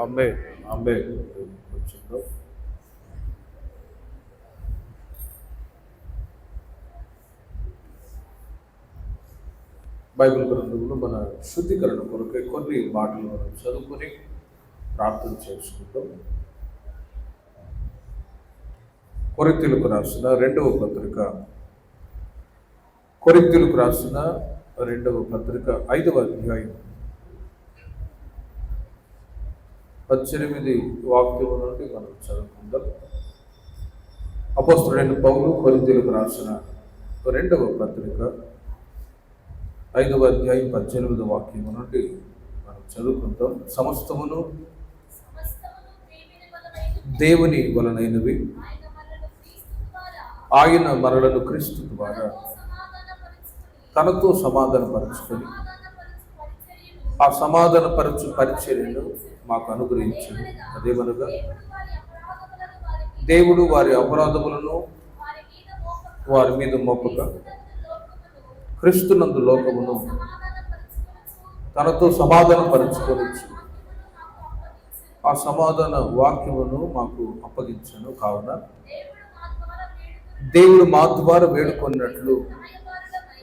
ఆమేన్. ఆమేన్. వచ్చిందో బైబిల్ గ్రంథంలో మన శుద్ధీకరణ కొరకు కొన్ని మాటలు మనం చదువుకొని ప్రార్థన చేసుకుంటాం. కొరింథీయులకు రాసిన రెండవ పత్రిక కొరింథీయులకు రాసిన రెండవ పత్రిక 5వ అధ్యాయం 18 వాక్యం నుండి మనం చదువుకుందాం. అపోస్తలుడైన పౌలు కొరింథీయులకు రాసిన రెండవ పత్రిక 5వ అధ్యాయం 18వ వాక్యం నుండి మనం చదువుకుంటాం. సమస్తమును దేవుని వలనైనవి, ఆయన మనలను క్రీస్తు ద్వారా తనతో సమాధానపరుచుకొని ఆ సమాధానపరచు పరిచర్యను మాకు అనుగ్రహించింది. అదేమనగా దేవుడు వారి అపరాధములను వారి మీద మోపక క్రీస్తునందు లోకమును తనతో సమాధానపరచుకోవచ్చు ఆ సమాధాన వాక్యమును మాకు అప్పగించను. కావున దేవుడు మా ద్వారా వేడుకొన్నట్లు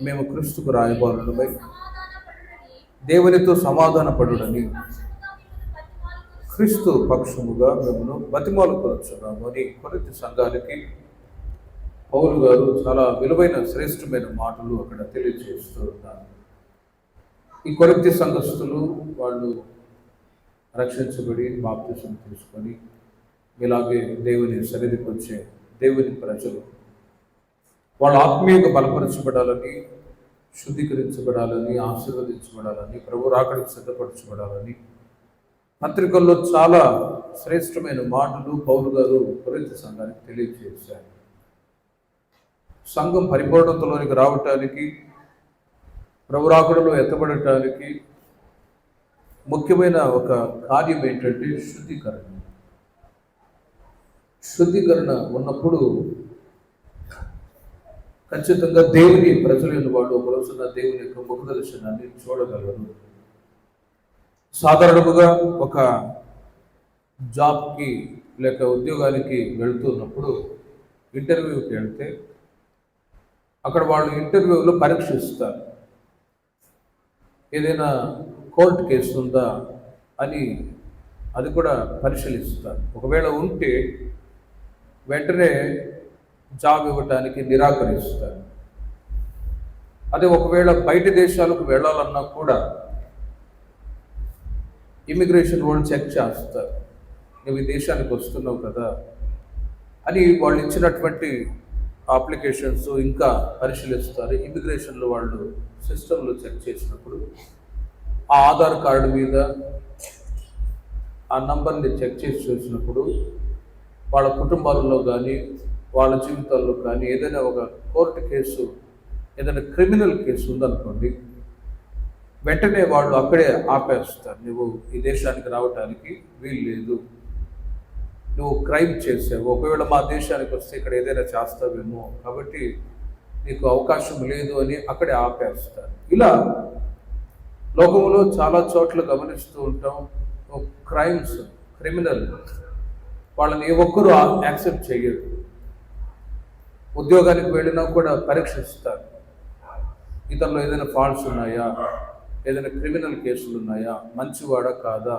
మేము క్రీస్తుకు రాయబారులమై దేవునితో సమాధానపడుడని క్రీస్తు పక్షముగా మేము బతిమాలుకొనుచున్నాము అని కొరింథీ సంఘానికి పౌలు గారు చాలా విలువైన శ్రేష్టమైన మాటలు అక్కడ తెలియజేస్తూ ఉన్నారు. ఈ కొరింథీ సంఘస్థులు వాళ్ళు రక్షించబడి బాప్తిసం తీసుకొని ఇలాగే దేవుని సన్నిధికి వచ్చే దేవుని ప్రజలు వాళ్ళు ఆత్మీయంగా బలపరచబడాలని, శుద్ధీకరించబడాలని, ఆశీర్వదించబడాలని, ప్రభు రాకడికి సిద్ధపరచబడాలని పత్రికల్లో చాలా శ్రేష్టమైన మాటలు పౌలు గారు కొరింథీ సంఘానికి తెలియజేశారు. సంఘం పరిపూర్ణతలోనికి రావటానికి, ప్రభు రాకడలో ఎత్తబడటానికి ముఖ్యమైన ఒక కార్యం ఏంటంటే శుద్ధీకరణ. శుద్ధీకరణ ఉన్నప్పుడు ఖచ్చితంగా దేవుని ప్రజలైన వాళ్ళు ఒక రోజున దేవుని యొక్క ముఖ దర్శనాన్ని చూడగలరు. సాధారణంగా ఒక జాబ్కి లేక ఉద్యోగానికి వెళ్తున్నప్పుడు ఇంటర్వ్యూకి వెళ్తే అక్కడ వాళ్ళు ఇంటర్వ్యూలో పరీక్షిస్తారు. ఏదైనా కోర్టు కేసు ఉందా అని అది కూడా పరిశీలిస్తారు. ఒకవేళ ఉంటే వెంటనే జాబ్ ఇవ్వటానికి నిరాకరిస్తారు. అదే ఒకవేళ బయట దేశాలకు వెళ్ళాలన్నా కూడా ఇమిగ్రేషన్ వాళ్ళు చెక్ చేస్తారు. నువ్వు ఈ దేశానికి వస్తున్నావు కదా అని వాళ్ళు ఇచ్చినటువంటి అప్లికేషన్స్ ఇంకా పరిశీలిస్తారు. ఇమిగ్రేషన్లో వాళ్ళు సిస్టంలో చెక్ చేసినప్పుడు ఆ ఆధార్ కార్డు మీద ఆ నంబర్ని చెక్ చేసి చూసినప్పుడు వాళ్ళ కుటుంబాలలో కానీ వాళ్ళ జీవితాల్లో కానీ ఏదైనా ఒక కోర్టు కేసు, ఏదైనా క్రిమినల్ కేసు ఉందనుకోండి, వెంటనే వాళ్ళు అక్కడే ఆపేస్తారు. నువ్వు ఈ దేశానికి రావడానికి వీలు లేదు, నువ్వు క్రైమ్ చేసావు, ఒకవేళ మా దేశానికి వస్తే ఇక్కడ ఏదైనా చేస్తావేమో కాబట్టి నీకు అవకాశం లేదు అని అక్కడే ఆపేస్తారు. ఇలా లోకంలో చాలా చోట్ల గమనిస్తూ ఉంటాం. క్రైమ్స్, క్రిమినల్ వాళ్ళని ఏ ఒక్కరూ యాక్సెప్ట్ చేయరు. ఉద్యోగానికి వెళ్ళినా కూడా పరీక్షిస్తారు. ఇతరులో ఏదైనా ఫాల్ట్స్ ఉన్నాయా, ఏదైనా క్రిమినల్ కేసులు ఉన్నాయా, మంచివాడా కాదా.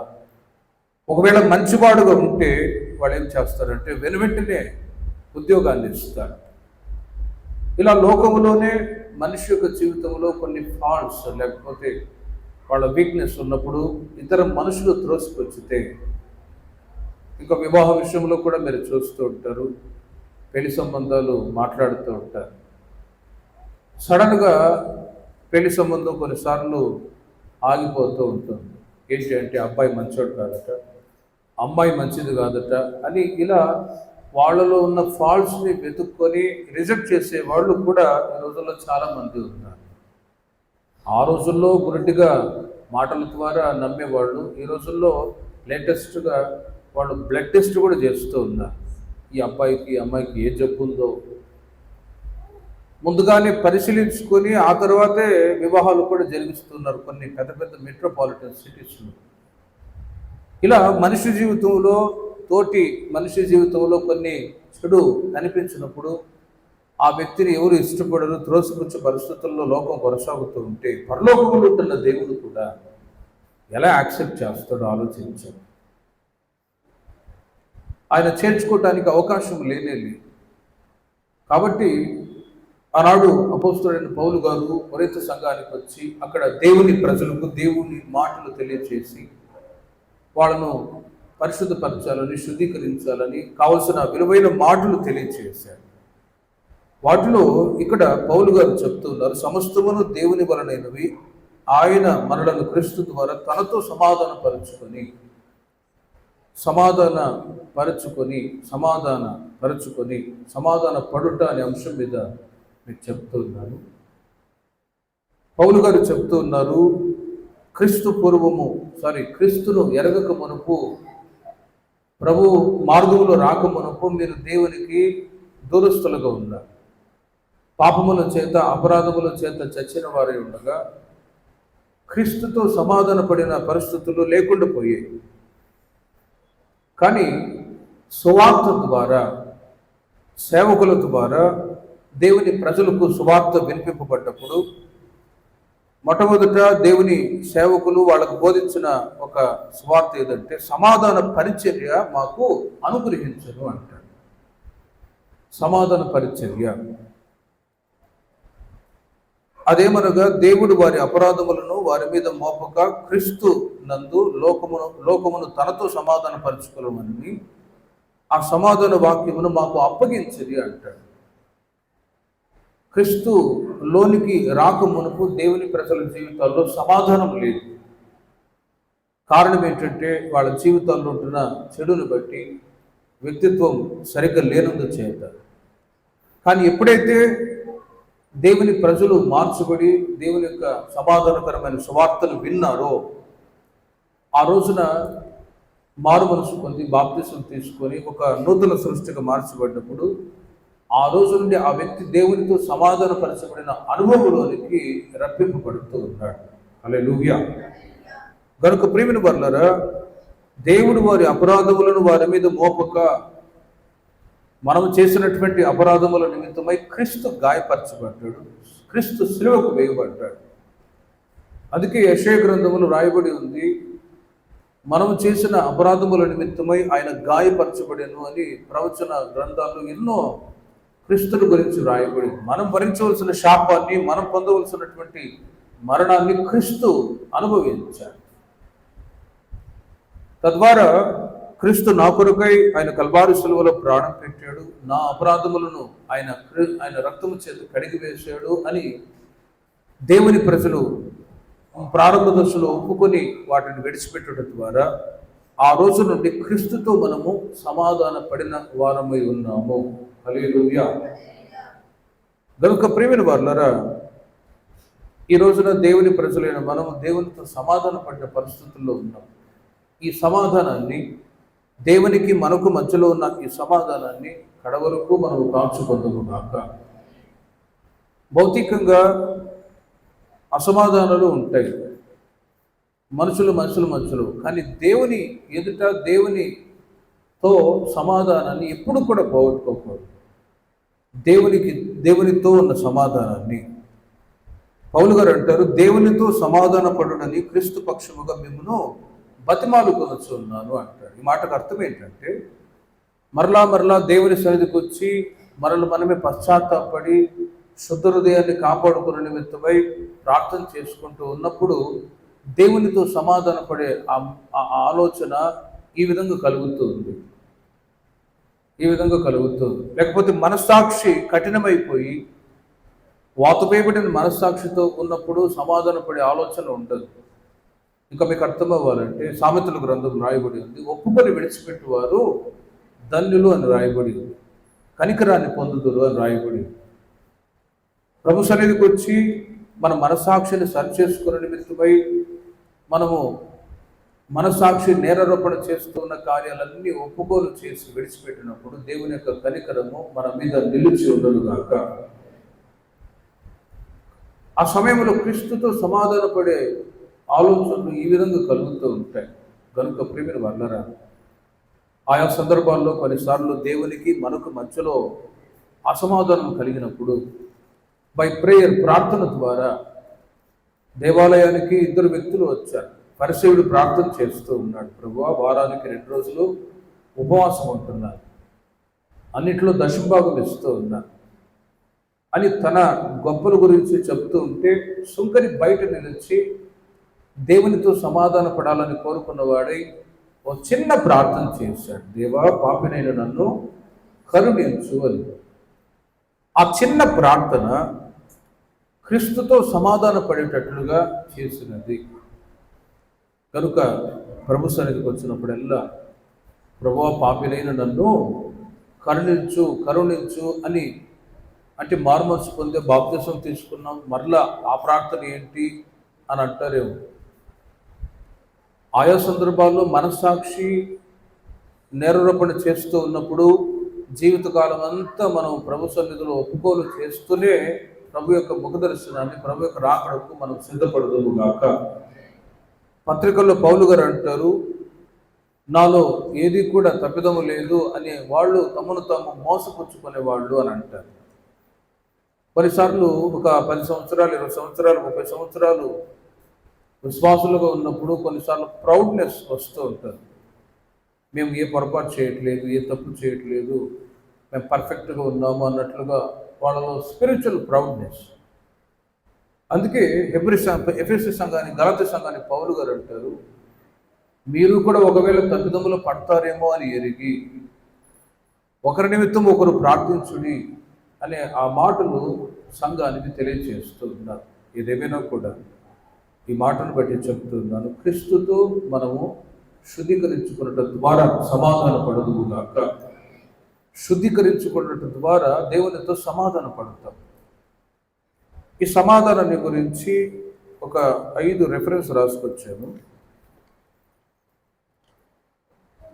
ఒకవేళ మంచివాడుగా ఉంటే వాళ్ళు ఏం చేస్తారంటే వెనువెంటనే ఉద్యోగాన్ని ఇస్తారు. ఇలా లోకంలోనే మనిషి యొక్క జీవితంలో కొన్ని ఫాల్ట్స్ లేకపోతే వాళ్ళ వీక్నెస్ ఉన్నప్పుడు ఇతర మనుషులు త్రోసికొచ్చితే, ఇంకా వివాహ విషయంలో కూడా మీరు చూస్తూ ఉంటారు, పెళ్లి సంబంధాలు మాట్లాడుతూ ఉంటారు. సడన్గా పెళ్లి సంబంధం కొన్నిసార్లు ఆగిపోతూ ఉంటుంది. ఏంటి అంటే అబ్బాయి మంచోడు కాదట, అమ్మాయి మంచిది కాదట అని ఇలా వాళ్ళలో ఉన్న ఫాల్ట్స్ని వెతుక్కొని రిజెక్ట్ చేసే వాళ్ళు కూడా ఈ రోజుల్లో చాలామంది ఉన్నారు. ఆ రోజుల్లో గురుడిగా మాటల ద్వారా నమ్మేవాళ్ళు ఈ రోజుల్లో లేటెస్ట్గా వాళ్ళు బ్లడ్ టెస్ట్ కూడా చేస్తూ ఉన్నారు. ఈ అబ్బాయికి అమ్మాయికి ఏ జబ్బు ఉందో ముందుగానే పరిశీలించుకొని ఆ తర్వాతే వివాహాలు కూడా జరిగిస్తున్నారు కొన్ని పెద్ద పెద్ద మెట్రోపాలిటన్ సిటీస్లో. ఇలా మనిషి జీవితంలో, తోటి మనిషి జీవితంలో కొన్ని చెడు కనిపించినప్పుడు ఆ వ్యక్తిని ఎవరు ఇష్టపడరు, త్రోసిపుచ్చే పరిస్థితుల్లో లోకం కొనసాగుతూ ఉంటే పరలోకంలో ఉంటున్న దేవుడు కూడా ఎలా యాక్సెప్ట్ చేస్తాడో ఆలోచించాడు. ఆయన చేర్చుకోవటానికి అవకాశం లేనే లేదు. కాబట్టి ఆనాడు అపోస్తలుడైన పౌలు గారు కొరింథీ సంఘానికి వచ్చి అక్కడ దేవుని ప్రజలకు దేవుని మాటలు తెలియచేసి వాళ్ళను పరిశుద్ధపరచాలని, శుద్ధీకరించాలని కావలసిన విలువైన మాటలు తెలియచేశారు. వాటిలో ఇక్కడ పౌలు గారు చెప్తున్నారు, సమస్తమును దేవుని వలనైనవి, ఆయన మనలను క్రీస్తు ద్వారా తనతో సమాధాన పడుట అనే అంశం మీద మీకు చెప్తూ ఉన్నాను. పౌలు గారు చెప్తూ ఉన్నారు, క్రీస్తును ఎరగక మునుపు, ప్రభు మార్గంలో రాక మునుపు మీరు దేవునికి దూరస్తులుగా ఉన్నారు. పాపముల చేత, అపరాధముల చేత చచ్చిన వారై ఉండగా క్రీస్తుతో సమాధాన పడిన పరిస్థితులు లేకుండా పోయాయి. కానీ సువార్త ద్వారా, సేవకుల ద్వారా దేవుని ప్రజలకు సువార్త వినిపింపబడ్డప్పుడు మొట్టమొదట దేవుని సేవకులు వాళ్ళకు బోధించిన ఒక సువార్త ఏదంటే సమాధాన పరిచర్య మాకు అనుగ్రహించను అంటాడు. సమాధాన పరిచర్య అదేమనగా దేవుడు వారి అపరాధములను వారి మీద మోపక క్రీస్తు నందు లోకమును తనతో సమాధాన పరచుకోమని ఆ సమాధాన వాక్యమును మాకు అప్పగించది అంటాడు. క్రీస్తు లోనికి రాక మునుపు దేవుని ప్రజల జీవితాల్లో సమాధానం లేదు. కారణం ఏంటంటే వాళ్ళ జీవితాల్లో ఉంటున్న చెడును బట్టి, వ్యక్తిత్వం సరిగ్గా లేనందు చేత. కానీ ఎప్పుడైతే దేవుని ప్రజలు మార్చబడి దేవుని యొక్క సమాధానకరమైన సువార్తను విన్నారో ఆ రోజున మారు మనసు పొంది బాప్తిసం తీసుకొని ఒక నూతన సృష్టిగా మార్చబడినప్పుడు ఆ రోజు నుండి ఆ వ్యక్తి దేవునితో సమాధానపరచబడిన అనుభవంలోనికి రప్పింపబడుతూ ఉన్నాడు. హల్లెలూయా. గనుక ప్రియమైన వారలారా, దేవుడు వారి అపరాధములను వారి మీద మోపక మనము చేసినటువంటి అపరాధముల నిమిత్తమై క్రీస్తు గాయపరచబడ్డాడు, క్రీస్తు శిలువకు వేయబడ్డాడు. అందుకే యెషయా గ్రంథములో రాయబడి ఉంది, మనము చేసిన అపరాధముల నిమిత్తమై ఆయన గాయపరచబడెను అని ప్రవచన గ్రంథాల్లో ఎన్నో క్రీస్తుని గురించి రాయబడి, మనం భరించవలసిన శాపాన్ని, మనం పొందవలసినటువంటి మరణాన్ని క్రీస్తు అనుభవించాడు. తద్వారా క్రీస్తు నా కొరకై ఆయన కల్వారి శిలువలో ప్రాణం పెట్టాడు, నా అపరాధములను ఆయన రక్తము చేత కడిగి వేశాడు అని దేవుని ప్రజలు ప్రారంభ దశలో ఒప్పుకొని వాటిని విడిచిపెట్టడం ద్వారా ఆ రోజు నుండి క్రీస్తుతో మనము సమాధాన పడిన వారమై ఉన్నాము. హల్లెలూయా. గనుక ప్రియమైన వారలారా, ఈ రోజున దేవుని ప్రజలైన మనము దేవునితో సమాధాన పడిన పరిస్థితుల్లో ఉన్నాం. ఈ సమాధానాన్ని, దేవునికి మనకు మధ్యలో ఉన్న ఈ సమాధానాన్ని కడవరకు మనము కాచుకుందాము కాక. భౌతికంగా అసమాధానాలు ఉంటాయి మనుషుల మధ్యలో, కానీ దేవుని ఎదుట దేవునితో సమాధానాన్ని ఎప్పుడు కూడా పోగొట్టుకోకూడదు. దేవునితో ఉన్న సమాధానాన్ని పౌలు గారు అంటారు, దేవునితో సమాధాన పడునని క్రీస్తు పక్షముగా మిమ్మను బతిమాలుకొనుచున్నాను అంటాడు. ఈ మాటకు అర్థం ఏంటంటే, మరలా దేవుని సన్నిధికి వచ్చి మనమే పశ్చాత్తాపడి శుద్ధ హృదయాన్ని కాపాడుకున్న నిమిత్తమై ప్రార్థన చేసుకుంటూ ఉన్నప్పుడు దేవునితో సమాధాన పడే ఆ ఆలోచన ఈ విధంగా కలుగుతుంది. లేకపోతే మనస్సాక్షి కఠినమైపోయి వాతుపేయబడిన మనస్సాక్షితో ఉన్నప్పుడు సమాధాన పడే ఆలోచన ఉండదు. ఇంకా మీకు అర్థం అవ్వాలంటే సామెతల గ్రంథం రాయబడి ఉంది, ఒప్పుకొని విడిచిపెట్టువారు ధన్యులు అని రాయబడి ఉంది, కనికరాన్ని పొందుదురు అని రాయబడి ఉంది. ప్రభు సన్నిధికి వచ్చి మన మనస్సాక్షిని సరిచేసుకునే నిమిత్తమై మనము మనస్సాక్షి నేరారోపణ చేస్తున్న కార్యాలన్నీ ఒప్పుకోలు చేసి విడిచిపెట్టినప్పుడు దేవుని యొక్క కనికరము మన మీద నిలిచి ఉండదు గాక. ఆ సమయంలో క్రీస్తుతో సమాధాన పడే ఆలోచనలు ఈ విధంగా కలుగుతూ ఉంటాయి. కనుక ప్రియమైన వాళ్ళరా, ఆయా సందర్భాల్లో కొన్నిసార్లు దేవునికి మనకు మధ్యలో అసమాధానం కలిగినప్పుడు బై ప్రేయర్, ప్రార్థన ద్వారా దేవాలయానికి ఇద్దరు వ్యక్తులు వచ్చారు. పరిసేవుడు ప్రార్థన చేస్తూ ఉన్నాడు, ప్రభువా వారానికి 2 రోజులు ఉపవాసం ఉంటున్నాను, అన్నిట్లో దశంభాగం ఇస్తూ ఉన్నాను అని తన గొప్పల గురించి చెప్తూ ఉంటే, సుంకరి బయట నిలిచి దేవునితో సమాధాన పడాలని కోరుకున్నవాడై ఓ చిన్న ప్రార్థన చేశాడు, దేవా పాపినైన నన్ను కరుణించు అని. ఆ చిన్న ప్రార్థన క్రీస్తుతో సమాధాన పడేటట్లుగా చేసినది. కనుక ప్రభు సన్నిధికి వచ్చినప్పుడల్లా, ప్రభువా పాపినైన నన్ను కరుణించు కరుణించు అని, అంటే మారుమనసు పొందే బాప్తిసం తీసుకున్నాం, మరలా ఆ ప్రార్థన ఏంటి అని అంటారేమో. ఆయా సందర్భాల్లో మనస్సాక్షి నేరారోపణ చేస్తూ ఉన్నప్పుడు జీవితకాలం అంతా మనం ప్రభు సన్నిధిలో ఒప్పుకోలు చేస్తూనే ప్రభు యొక్క ముఖ దర్శనాన్ని, ప్రభు యొక్క రాకడకు మనం సిద్ధపడదుము గాక. పత్రికల్లో పౌలు గారు అంటారు, నాలో ఏది కూడా తప్పిదము లేదు అనే వాళ్ళు తమను తాము మోసపుచ్చుకునే వాళ్ళు అని అంటారు. కొన్నిసార్లు ఒక 10 సంవత్సరాలు, 20 సంవత్సరాలు, 30 సంవత్సరాలు విశ్వాసులుగా ఉన్నప్పుడు కొన్నిసార్లు ప్రౌడ్నెస్ వస్తూ ఉంటుంది. మేము ఏ పొరపాటు చేయట్లేదు, ఏ తప్పు చేయట్లేదు, మేము పర్ఫెక్ట్గా ఉన్నాము అన్నట్లుగా వాళ్ళలో స్పిరిచువల్ ప్రౌడ్నెస్. అందుకే ఎఫెసీ సంఘాన్ని, గలాతీ సంఘాన్ని పౌలు గారు అంటారు, మీరు కూడా ఒకవేళ తప్పిదములో పడతారేమో అని ఎరిగి ఒకరి నిమిత్తం ఒకరు ప్రార్థించుడి అనే ఆ మాటలు సంఘానికి తెలియజేస్తూ ఉన్నారు. ఏదేమైనా కూడా ఈ మాటను బట్టి చెప్తున్నాను, క్రీస్తుతో మనము శుద్ధీకరించుకున్నట ద్వారా సమాధాన పడదుగాక. శుద్ధీకరించుకున్నట ద్వారా దేవునితో సమాధాన పడతాం. ఈ సమాధానాన్ని గురించి ఒక 5 రెఫరెన్స్ రాసుకొచ్చాను.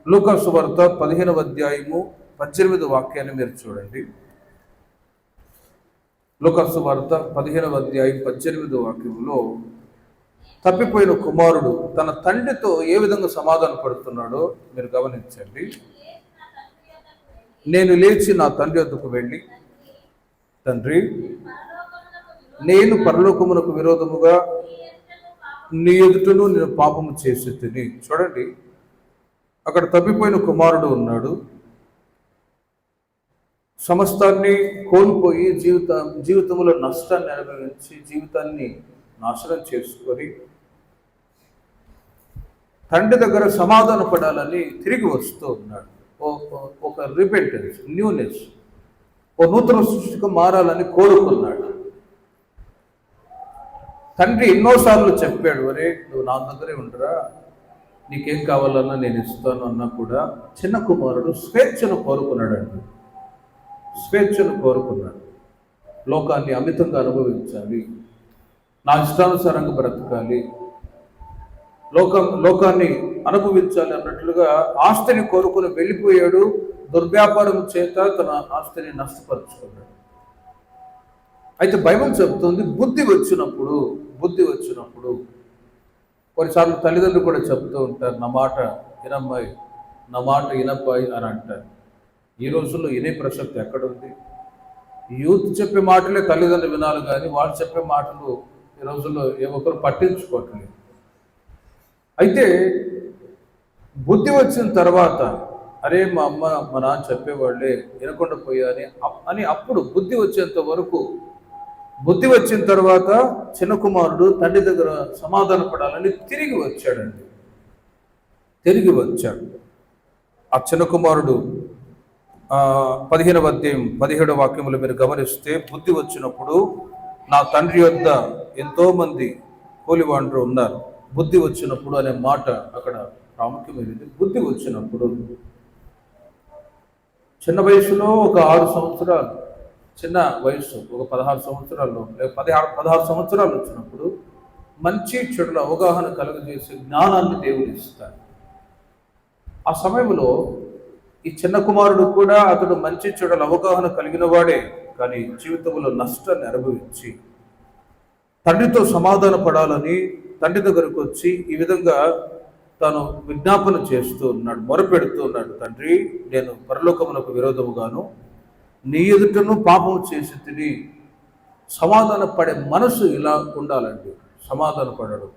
లూకా సువార్త 15వ అధ్యాయము 18వ వాక్యాన్ని మీరు చూడండి. లూకా సువార్త 15వ అధ్యాయం 18వ వాక్యంలో తప్పిపోయిన కుమారుడు తన తండ్రితో ఏ విధంగా సమాధాన పడుతున్నాడో మీరు గమనించండి. నేను లేచి నా తండ్రి వద్దకు వెళ్ళి, తండ్రి, నేను పరలోకమునకు విరోధముగా నీ ఎదుటను నేను పాపము చేసి తిని. చూడండి, అక్కడ తప్పిపోయిన కుమారుడు ఉన్నాడు. సమస్తాన్ని కోల్పోయి జీవితంలో నష్టాన్ని అనుభవించి జీవితాన్ని నాశనం చేసుకొని తండ్రి దగ్గర సమాధాన పడాలని తిరిగి వస్తూ ఉన్నాడు. ఒక రిపెంటెన్స్, న్యూనెస్, ఓ నూతన సృష్టిగా మారాలని కోరుకున్నాడు. తండ్రి ఎన్నోసార్లు చెప్పాడు, ఒరే నువ్వు నా దగ్గరే ఉండరా, నీకేం కావాలన్నా నేను ఇస్తాను అన్నా కూడా చిన్న కుమారుడు స్వేచ్ఛను కోరుకున్నాడండి. స్వేచ్ఛను కోరుకున్నాడు. లోకాన్ని అమితంగా అనుభవించాలి, నా ఇష్టానుసారంగా బ్రతకాలి, లోకాన్ని అనుభవించాలి అన్నట్లుగా ఆస్తిని కోరుకుని వెళ్ళిపోయాడు. దుర్వ్యాపారం చేత తన ఆస్తిని నష్టపరుచుకున్నాడు. అయితే బైబిల్ చెప్తుంది, బుద్ధి వచ్చినప్పుడు కొన్నిసార్లు తల్లిదండ్రులు కూడా చెప్తూ ఉంటారు, నా మాట వినమ్మాయి, నా మాట వినబ్బాయి అని అంటారు. ఈ రోజుల్లో వినే ప్రసక్తి ఎక్కడుంది? యూత్ చెప్పే మాటలే తల్లిదండ్రులు వినాలి, కానీ వాళ్ళు చెప్పే మాటలు ఈ రోజుల్లో ఏ ఒక్కరు పట్టించుకోవట్లేదు. అయితే బుద్ధి వచ్చిన తర్వాత, అరే మా అమ్మ మా నాన్న చెప్పేవాళ్ళే వినకుండా పోయా అని అప్పుడు బుద్ధి వచ్చేంత వరకు, బుద్ధి వచ్చిన తర్వాత చిన్న కుమారుడు తండ్రి దగ్గర సమాధాన పడాలని తిరిగి వచ్చాడండి. తిరిగి వచ్చాడు. ఆ చిన్న కుమారుడు 15వ అధ్యాయం 17వ వాక్యములు మీరు గమనిస్తే, బుద్ధి వచ్చినప్పుడు నా తండ్రి వద్ద ఎంతోమంది కూలివాండ్రు ఉన్నారు. బుద్ధి వచ్చినప్పుడు అనే మాట అక్కడ ప్రాముఖ్యమైనది. బుద్ధి వచ్చినప్పుడు చిన్న వయసులో ఒక 6 సంవత్సరాలు, చిన్న వయసు ఒక 16 సంవత్సరాల్లో లేక 16 సంవత్సరాలు వచ్చినప్పుడు మంచి చెడుల అవగాహన కలుగజేసే జ్ఞానాన్ని దేవుడు ఇస్తాడు. ఆ సమయంలో ఈ చిన్న కుమారుడు కూడా అతడు మంచి చెడుల అవగాహన కలిగిన వాడే, కానీ జీవితంలో నష్టాన్ని అనుభవించి తండ్రితో సమాధాన పడాలని తండ్రి దగ్గరకు వచ్చి ఈ విధంగా తాను విజ్ఞాపన చేస్తూ ఉన్నాడు, మొరపెడుతూ ఉన్నాడు. తండ్రి, నేను పరలోకమునకు విరోధముగాను నీ ఎదుటను పాపము చేసి తిని. సమాధాన పడే మనసు ఇలా ఉండాలండి. సమాధాన పడడం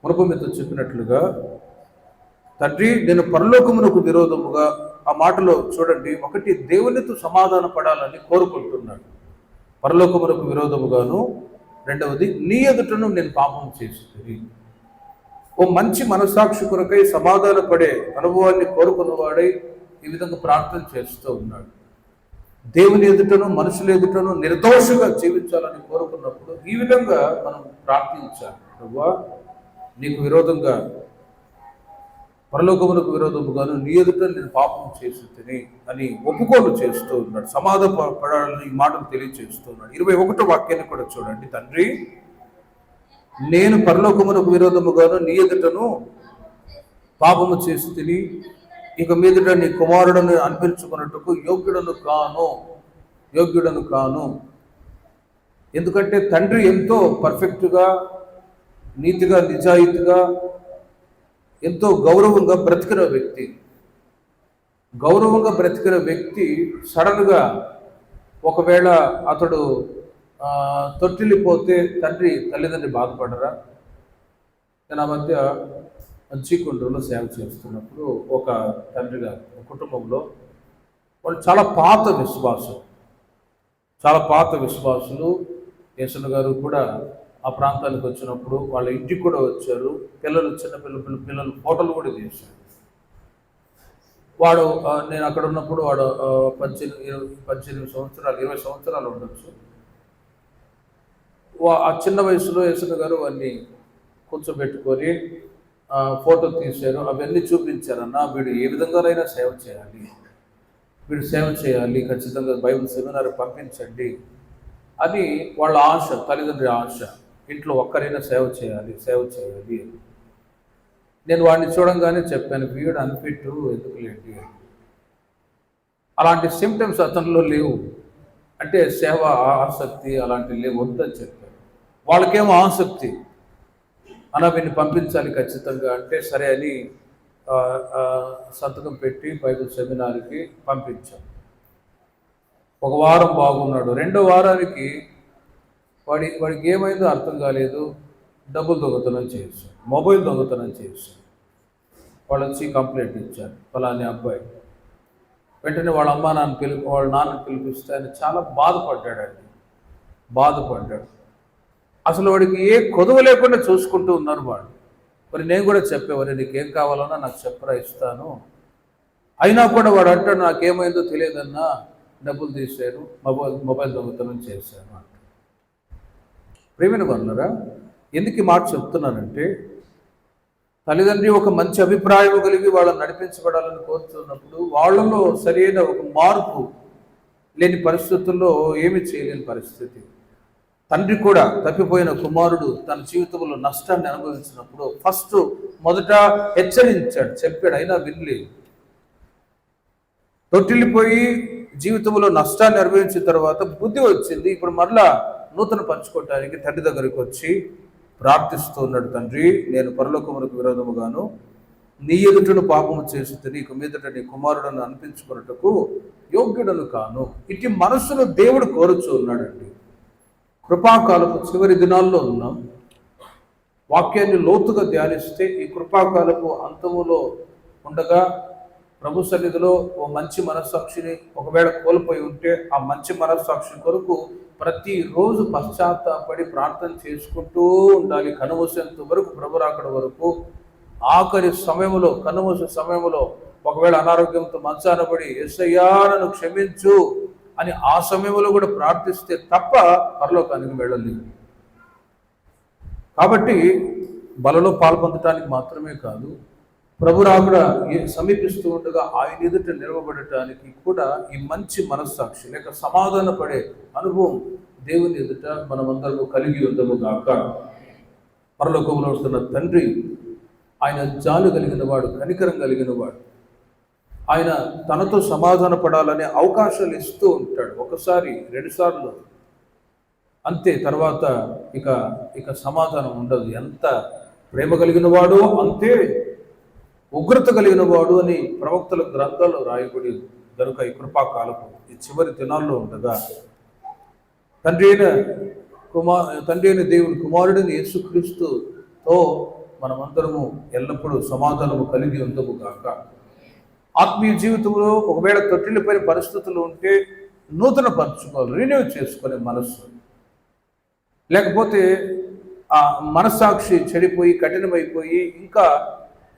మునుపు మీతో చెప్పినట్లుగా, తండ్రి నేను పరలోకమునకు విరోధముగా, ఆ మాటలో చూడండి, ఒకటి దేవునితో సమాధాన పడాలని కోరుకుంటున్నాడు, పరలోకమునకు విరోధముగాను. రెండవది, నీ ఎదుటను నేను పాపం చేసి. ఓ మంచి మనస్సాక్షి కొరకై సమాధాన పడే అనుభవాన్ని కోరుకున్నవాడై ఈ విధంగా ప్రార్థన చేస్తూ ఉన్నాడు. దేవుని ఎదుటను మనుషుల ఎదుటను నిర్దోషంగా జీవించాలని కోరుకున్నప్పుడు ఈ విధంగా మనం ప్రార్థించాలి. ప్రభువా, నీకు విరోధంగా, పరలోకమునకు విరోధముగాను నీ ఎదుట నేను పాపం చేసి తిని అని ఒప్పుకోలు చేస్తూ ఉన్నాడు. సమాధాన పడాలని ఈ మాటలు తెలియజేస్తూ ఉన్నాడు. 21వ వాక్యాన్ని కూడా చూడండి. తండ్రి, నేను పరలోకమునకు విరోధముగాను నీ ఎదుటను పాపము చేసి తిని, ఇక మీదట నీ కుమారుడను అనిపించుకున్నట్టుకు యోగ్యుడను కాను. ఎందుకంటే తండ్రి ఎంతో పర్ఫెక్ట్గా, నీతిగా, నిజాయితీగా, ఎంతో గౌరవంగా బ్రతికిన వ్యక్తి సడన్గా ఒకవేళ అతడు తొట్టిల్లిపోతే తల్లిదండ్రి బాధపడరా? నేను ఆ మధ్య మంచికొండలో సేవ చేస్తున్నప్పుడు ఒక తండ్రి గారు, ఒక కుటుంబంలో, వాళ్ళు చాలా పాత విశ్వాసులు. యేసన్న గారు కూడా ఆ ప్రాంతానికి వచ్చినప్పుడు వాళ్ళ ఇంటికి కూడా వచ్చారు. పిల్లలు ఫోటోలు కూడా తీశారు. వాడు, నేను అక్కడ ఉన్నప్పుడు వాడు 18 సంవత్సరాలు 20 సంవత్సరాలు ఉండొచ్చు. ఆ చిన్న వయసులో యేసన్న గారు వాడిని కూర్చోబెట్టుకొని ఫోటో తీశారు. అవన్నీ చూపించారన్న, వీడు ఏ విధంగానైనా సేవ చేయాలి, ఖచ్చితంగా బైబిల్ సెమినార్ పంపించండి అని వాళ్ళ ఆశ, తల్లిదండ్రి ఆశ. ఇంట్లో ఒక్కరైనా సేవ చేయాలి. నేను వాడిని చూడంగానే చెప్పాను, వీడు అన్ఫిట్, ఎందుకులేండి. అలాంటి సిమ్టమ్స్ అతనిలో లేవు. అంటే సేవ ఆసక్తి అలాంటివి లేవు, వద్దని చెప్పాను. వాళ్ళకేమో ఆసక్తి, అలా వీడిని పంపించాలి ఖచ్చితంగా అంటే సరే అని సంతకం పెట్టి బైబిల్ సెమినార్కి పంపించాం. ఒక వారం బాగున్నాడు. 2వ వారానికి వాడికి ఏమైందో అర్థం కాలేదు. డబ్బులు దొంగతనం చేశాం, మొబైల్ దొంగతనం చేశాం. వాళ్ళు వచ్చి కంప్లైంట్ ఇచ్చారు, ఫలాని అబ్బాయి. వెంటనే వాళ్ళ నాన్నని పిలిపిస్తే ఆయన చాలా బాధపడ్డాడు. అసలు వాడికి ఏ కొదువ లేకుండా చూసుకుంటూ ఉన్నారు వాళ్ళు. మరి నేను కూడా చెప్పేవారు, నీకేం కావాలన్నా నాకు చెప్పరా, ఇస్తాను. అయినా కూడా వాడు అంటాడు, నాకేమైందో తెలియదన్నా, డబ్బులు తీశారు, మొబైల్ దొంగతనం చేశాను అంట. ప్రేమిన వాళ్ళరా, ఎందుకు ఈ మాట చెప్తున్నానంటే, తల్లిదండ్రి ఒక మంచి అభిప్రాయం కలిగి వాళ్ళని నడిపించబడాలని కోరుతున్నప్పుడు వాళ్ళలో సరైన ఒక మార్పు లేని పరిస్థితుల్లో ఏమి చేయలేని పరిస్థితి. తండ్రి కూడా తప్పిపోయిన కుమారుడు తన జీవితంలో నష్టాన్ని అనుభవించినప్పుడు మొదట హెచ్చరించాడు, చెప్పాడు, అయినా వినలేదు. తొట్టిల్లిపోయి జీవితంలో నష్టాన్ని అనుభవించిన తర్వాత బుద్ధి వచ్చింది. ఇప్పుడు మరలా నూతన పంచుకోవటానికి తండ్రి దగ్గరికి వచ్చి ప్రార్థిస్తూ ఉన్నాడు. తండ్రి, నేను పరలోకమునకు విరోధముగాను నీ ఎదుటను పాపము చేసి నీకు మీదట నీ కుమారుడను అనిపించుకున్నట్టుకు యోగ్యుడను కాను. ఇటు మనస్సును దేవుడు కోరుచూ ఉన్నాడండి. కృపాకాలపు చివరి దినాల్లో ఉన్నాం. వాక్యాన్ని లోతుగా ధ్యానిస్తే ఈ కృపాకాలపు అంతములో ఉండగా ప్రభు సన్నిధిలో ఓ మంచి మనస్సాక్షిని ఒకవేళ కోల్పోయి ఉంటే ఆ మంచి మనస్సాక్షి కొరకు ప్రతిరోజు పశ్చాత్తాపడి ప్రార్థన చేసుకుంటూ ఉండాలి. కనుమూసేంత వరకు, ప్రభు రాకడ వరకు. ఆఖరి సమయంలో, కనుమూసే సమయంలో ఒకవేళ అనారోగ్యంతో మంచాన పడి యేసయ్యా నన్ను క్షమించు అని ఆ సమయంలో కూడా ప్రార్థిస్తే తప్ప పరలోకానికి వెళ్ళలేదు. కాబట్టి బలలో పాల్పొందటానికి మాత్రమే కాదు, ప్రభు రాకడ సమీపిస్తూ ఉండగా ఆయన ఎదుట నిలవబడటానికి కూడా ఈ మంచి మనస్సాక్షి లేక సమాధాన పడే అనుభవం దేవుని ఎదుట మనమందరము కలిగి ఉందము గాక. పరలోకంలో ఉంటున్న తండ్రి ఆయన జాలు కలిగిన వాడు, కనికరం కలిగిన వాడు. ఆయన తనతో సమాధాన పడాలనే అవకాశాలు ఇస్తూ ఉంటాడు. 1 2 సార్లు అంతే, తర్వాత ఇక సమాధానం ఉండదు. ఎంత ప్రేమ కలిగిన వాడు అంతే, ఉగ్రత కలిగిన వాడు అని ప్రవక్తల గ్రంథాల్లో రాయబడి కనుక ఈ కృపాకాలపు ఈ చివరి దినాల్లో ఉండగా తండ్రి అయిన దేవుని కుమారుడిని యేసుక్రీస్తుతో మనమందరము ఎల్లప్పుడూ సమాధానము కలిగి ఉందము గాక. ఆత్మీయ జీవితంలో ఒకవేళ తొట్టిల్లిపోయిన పరిస్థితులు ఉంటే నూతన పరచుకోవాలి, రిన్యూ చేసుకునే మనస్సు. లేకపోతే ఆ మనస్సాక్షి చెడిపోయి కఠినమైపోయి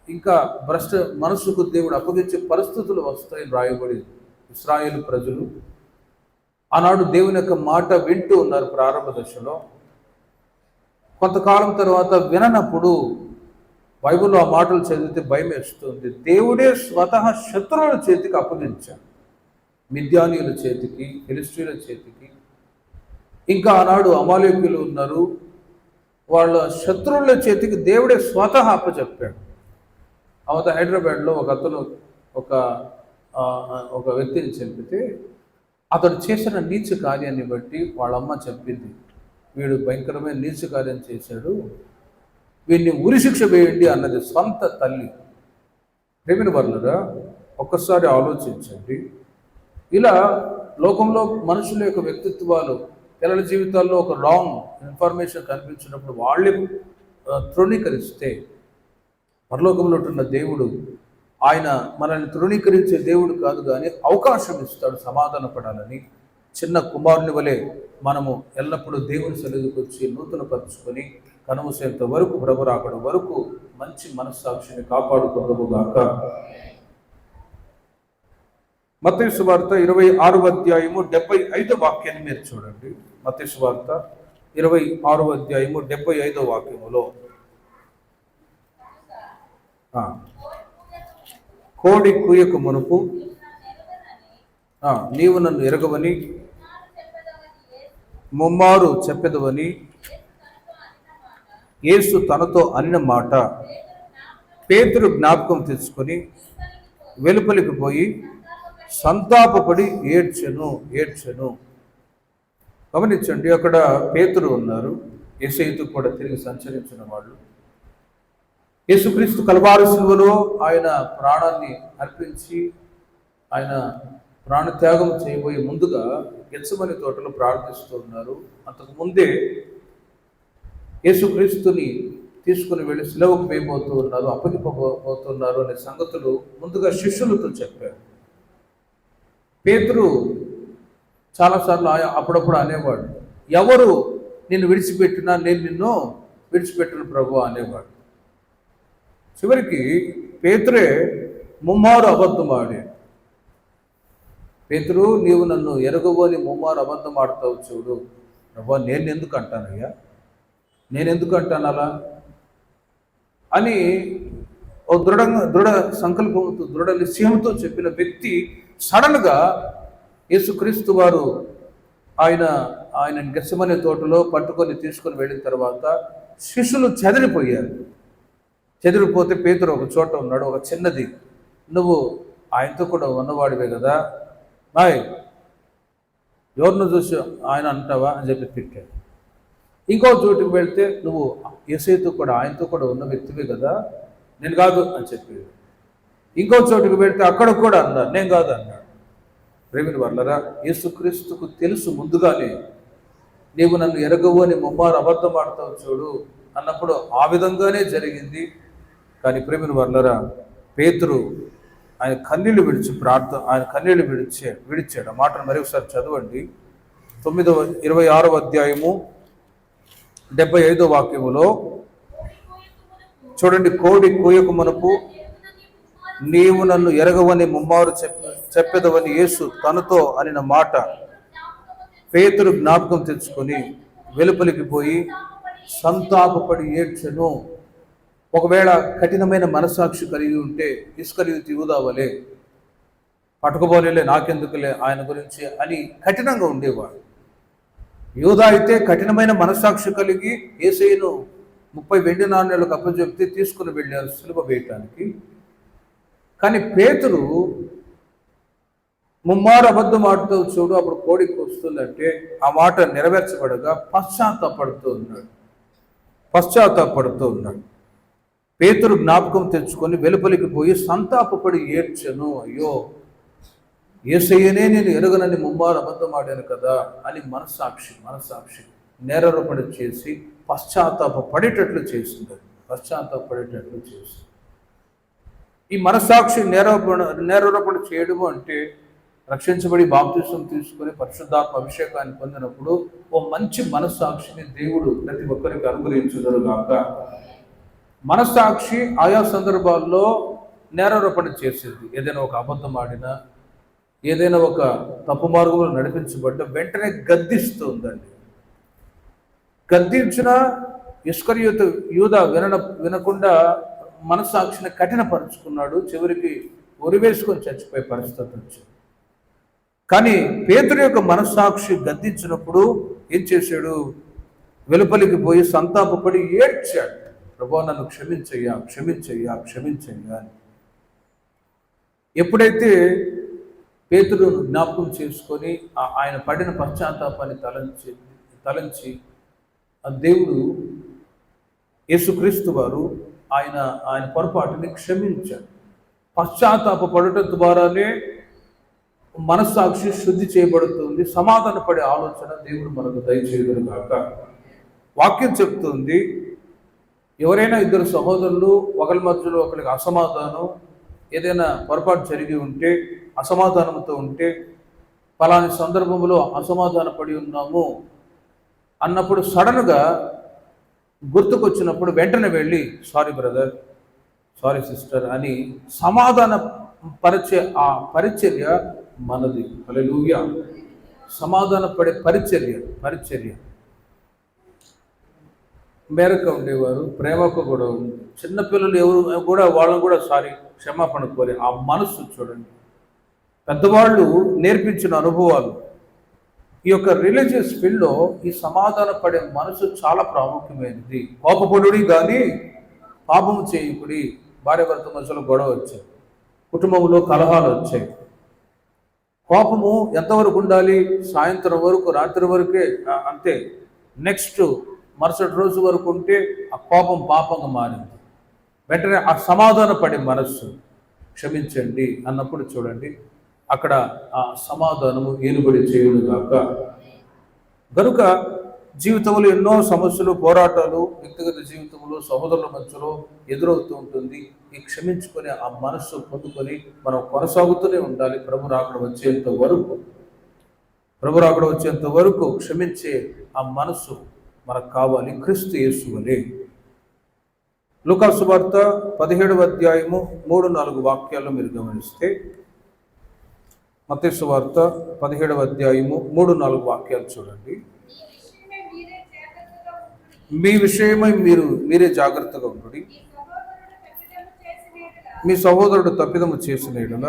ఇంకా భ్రష్ట మనస్సుకు దేవుడు అప్పగించే పరిస్థితులు వస్తాయని రాయబడి ఇశ్రాయేలు ప్రజలు ఆనాడు దేవుని యొక్క మాట వింటూ ఉన్నారు ప్రారంభ దశలో. కొంతకాలం తర్వాత విననప్పుడు బైబిల్లో ఆ మాటలు చదివితే భయం వేస్తుంది. దేవుడే స్వతహా శత్రువుల చేతికి అప్పగించాడు, మిద్యానీయుల చేతికి, ఫిలిష్తీయుల చేతికి. ఇంకా ఆనాడు అమాలేకులు ఉన్నారు, వాళ్ళ శత్రువుల చేతికి దేవుడే స్వతహా అప్పచెప్పాడు. అవత హైదరాబాద్లో ఒక అతను ఒక వ్యక్తిని చంపితే అతడు చేసిన నీచ కార్యాన్ని బట్టి వాళ్ళమ్మ చెప్పింది, వీడు భయంకరమైన నీచ కార్యం చేశాడు, వీడిని ఉరిశిక్ష వేయండి అన్నది సొంత తల్లి. ప్రేమిన వర్లరా, ఒక్కసారి ఆలోచించండి. ఇలా లోకంలో మనుషుల యొక్క వ్యక్తిత్వాలు, పిల్లల జీవితాల్లో ఒక రాంగ్ ఇన్ఫర్మేషన్ కనిపించినప్పుడు వాళ్ళే తృణీకరిస్తే పరలోకంలో ఉన్న దేవుడు ఆయన మనల్ని తృణీకరించే దేవుడు కాదు, కానీ అవకాశం ఇస్తాడు సమాధాన పడాలని. చిన్న కుమారుని వలె మనము ఎల్లప్పుడూ దేవుని సన్నిధికి వచ్చి నూతన పరుచుకొని కనుమూసేంత వరకు, ప్రభు రాకడ వరకు మంచి మనస్సాక్షిని కాపాడుకుందాముగాక. మత్తయి సువార్త 26వ అధ్యాయము 75వ వాక్యాన్ని మీరు చూడండి. మత్తయి సువార్త 26వ అధ్యాయము 75వ వాక్యములో కోడి కూయక మునుపు నీవు నన్ను ఎరగవని ముమ్మారు చెప్పెదవని యేసు తనతో అనిన మాట పేతురు జ్ఞాపకం తెచ్చుకొని వెలుపలికి పోయి సంతాపపడి ఏడ్చెను. గమనించండి, అక్కడ పేతురు ఉన్నారు, యేసయ్యతో కూడా తిరిగి సంచరించిన వాళ్ళు. యేసుక్రీస్తు కల్వారి శిలువలో ఆయన ప్రాణాన్ని అర్పించి ఆయన ప్రాణత్యాగం చేయబోయే ముందుగా గెత్సెమని తోటలో ప్రార్థిస్తూ ఉన్నారు. అంతకు ముందే యేసుక్రీస్తుని తీసుకుని వెళ్ళి శిలువకు వేయబోతూ ఉన్నారు, అప్పగిపోతున్నారు అనే సంగతులు ముందుగా శిష్యులతో చెప్పారు. పేతురు చాలాసార్లు అప్పుడప్పుడు అనేవాడు, ఎవరు నిన్ను విడిచిపెట్టినా నేను నిన్ను విడిచిపెట్టిన ప్రభు అనేవాడు. చివరికి పేతురే ముమ్మారు అబద్ధం ఆడాడు. పేతురు, నీవు నన్ను ఎరగవు అని ముమ్మారు అబద్ధం ఆడతావు చూడు. ప్రభు, నేను ఎందుకు అంటానయ్యా, నేను ఎందుకు అంటాను అలా అని ఓ దృఢ సంకల్పంతో, దృఢ నిశ్చయంతో చెప్పిన వ్యక్తి సడన్గా యేసుక్రీస్తు వారు ఆయన గెత్సెమనే తోటలో పట్టుకొని తీసుకొని వెళ్ళిన తర్వాత శిష్యులు చెదిరిపోతే పేతురు ఒక చోట ఉన్నాడు, ఒక చిన్నది. నువ్వు ఆయనతో కూడా ఉన్నవాడివే కదా, ఎవరిని చూసి ఆయన అంటావా అని చెప్పి తిట్టాడు. ఇంకో చోటుకి వెళ్తే నువ్వు యేసయ్యతో కూడా ఆయనతో కూడా ఉన్న వ్యక్తివే కదా, నేను కాదు అని చెప్పాడు. ఇంకో చోటుకి వెళ్తే అక్కడ కూడా అన్నారు, నేను కాదు అన్నాడు. ప్రేమిని వర్లరా, యేసుక్రీస్తుకు తెలుసు ముందుగానే నీవు నన్ను ఎరగవు అని ముమ్మారు అబద్ధం ఆడతావు చూడు అన్నప్పుడు ఆ విధంగానే జరిగింది. కానీ ప్రేమిని వర్లరా, పేతురు ఆయన కన్నీళ్లు విడిచాడు. ఆ మాటను మరి ఒకసారి చదవండి. 26వ అధ్యాయము 75వ వాక్యములో చూడండి. కోడి కూయకు మునుపు నీవు నన్ను ఎరగవని ముమ్మారు చెప్పెదవని యేసు తనతో అనిన మాట పేతురు జ్ఞాపకం తెచ్చుకొని వెలుపలికి పోయి సంతాపపడి ఏడ్చెను. ఒకవేళ కఠినమైన మనస్సాక్షి కలిగి ఉంటే ఇస్కరియోతు యూదా వలె పట్టుకుపోలేలే, నాకెందుకులే ఆయన గురించి అని కఠినంగా ఉండేవాడు. యూదా అయితే కఠినమైన మనస్సాక్షి కలిగి యేసయ్యను 30 వెండి నాణ్యాలకు అప్పచెప్తే తీసుకుని వెళ్ళారు సిలువ వేయటానికి. కానీ పేతురు ముమ్మారు అబద్ధం ఆడుతూ చూడు, అప్పుడు కోడికి వస్తుందంటే ఆ మాట నెరవేర్చబడగా పశ్చాత్తాపడుతూ ఉన్నాడు. పేతురు జ్ఞాపకం తెచ్చుకొని వెలుపలికి పోయి సంతాపపడి ఏడ్చెను. అయ్యో, యేసయ్యనే నేను ఎరుగనని ముమ్మారు అబద్ధమాడాను కదా అని మనస్సాక్షి నేరారోపణ చేసి పశ్చాత్తాపడేటట్లు చేసింది. ఈ మనస్సాక్షి నేరారోపణ చేయడము అంటే రక్షించబడి బాప్తిసం తీసుకొని పరిశుద్ధాత్మ అభిషేకాన్ని పొందినప్పుడు ఓ మంచి మనస్సాక్షిని దేవుడు ప్రతి ఒక్కరికి అనుగ్రహించుదురుగాక. మనస్సాక్షి ఆయా సందర్భాల్లో నేరారోపణ చేసేది. ఏదైనా ఒక అబద్ధం ఆడినా, ఏదైనా ఒక తప్పు మార్గంలో నడిపించబడ్డ వెంటనే గద్దిస్తుందండి. గద్దించిన ఇస్కరియోతు యూదా వినకుండా మనస్సాక్షిని కఠినపరుచుకున్నాడు. చివరికి ఉరివేసుకొని చచ్చిపోయే పరిస్థితి వచ్చింది. కానీ పేతురు యొక్క మనస్సాక్షి గద్దించినప్పుడు ఏం చేశాడు? వెలుపలికి పోయి సంతాపపడి ఏడ్చాడు. ప్రభువా, నన్ను క్షమించయ్యా అని. ఎప్పుడైతే పేతురు జ్ఞాపకం చేసుకొని ఆయన పడిన పశ్చాత్తాపాన్ని తలంచి ఆ దేవుడు యేసుక్రీస్తు వారు ఆయన పొరపాటుని క్షమించాడు. పశ్చాత్తాపడటం ద్వారానే మనస్సాక్షి శుద్ధి చేయబడుతుంది. సమాధాన పడే ఆలోచన దేవుడు మనకు దయచేయగలగాక. వాక్యం చెప్తుంది, ఎవరైనా ఇద్దరు సహోదరులు ఒకరి మధ్యలో ఒకరికి అసమాధానం, ఏదైనా పొరపాటు జరిగి ఉంటే, అసమాధానంతో ఉంటే, ఫలాని సందర్భంలో అసమాధాన పడి ఉన్నాము అన్నప్పుడు సడన్గా గుర్తుకొచ్చినప్పుడు వెంటనే వెళ్ళి సారీ బ్రదర్, సారీ సిస్టర్ అని సమాధాన పరిచే ఆ పరిచర్య మనది. హల్లెలూయా. సమాధాన పడే పరిచర్య మేరకు ఉండేవారు. ప్రేమకు కూడా చిన్నపిల్లలు ఎవరు కూడా వాళ్ళని కూడా సారీ క్షమాపణ కోరే ఆ మనస్సు చూడండి. పెద్దవాళ్ళు నేర్పించిన అనుభవాలు. ఈ యొక్క రిలీజియస్ ఫీల్డ్లో ఈ సమాధాన పడే మనసు చాలా ప్రాముఖ్యమైనది. కోపపడుడి కానీ పాపము చేయకుడి. భార్య భర్త మధ్యలో గొడవ వచ్చాయి, కుటుంబంలో కలహాలు వచ్చాయి. కోపము ఎంతవరకు ఉండాలి? సాయంత్రం వరకు, రాత్రి వరకే అంతే. నెక్స్ట్ మరుసటి రోజు వరకు ఉంటే ఆ కోపం పాపంగా మారింది. వెంటనే ఆ సమాధాన పడే మనస్సు, క్షమించండి అన్నప్పుడు చూడండి అక్కడ ఆ సమాధానము ఏలుబడి చేయునుగాక. కనుక జీవితంలో ఎన్నో సమస్యలు, పోరాటాలు వ్యక్తిగత జీవితంలో సహోదరుల మధ్యలో ఎదురవుతూ ఉంటుంది. ఈ క్షమించుకొని ఆ మనస్సు పొందుకొని మనం కొనసాగుతూనే ఉండాలి. ప్రభు రాకడ వచ్చేంత వరకు క్షమించే ఆ మనస్సు మనకు కావాలి. క్రీస్తు యేసు వలె. లూకా సువార్త 17వ అధ్యాయము 3-4 వాక్యాల్లో మీరు గమనిస్తే, మత్తయి సువార్త 17వ అధ్యాయము 3-4 వాక్యాలు చూడండి. మీ విషయమై మీరే జాగ్రత్తగా ఉండుడి. మీ సహోదరుడు తప్పిదము చేసిన యెడల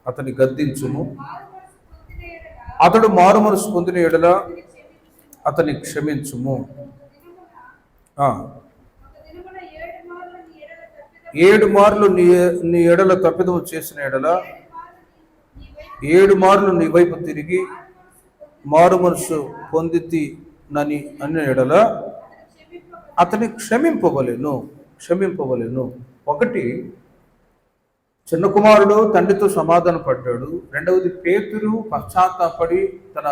అతని గద్దించుము. అతడు మారు మనసు పొందిన యెడల అతని క్షమించుము. 7 మార్లు నీ ఎడల తప్పిదము చేసిన యెడల 7 మార్లు నీ వైపు తిరిగి మారు మనసు పొందితినని అన్న యెడల అతని క్షమింపవలెను. 1 చిన్న కుమారుడు తండ్రితో సమాధాన పడ్డాడు. 2వది పేతురు పశ్చాత్తాపడి తన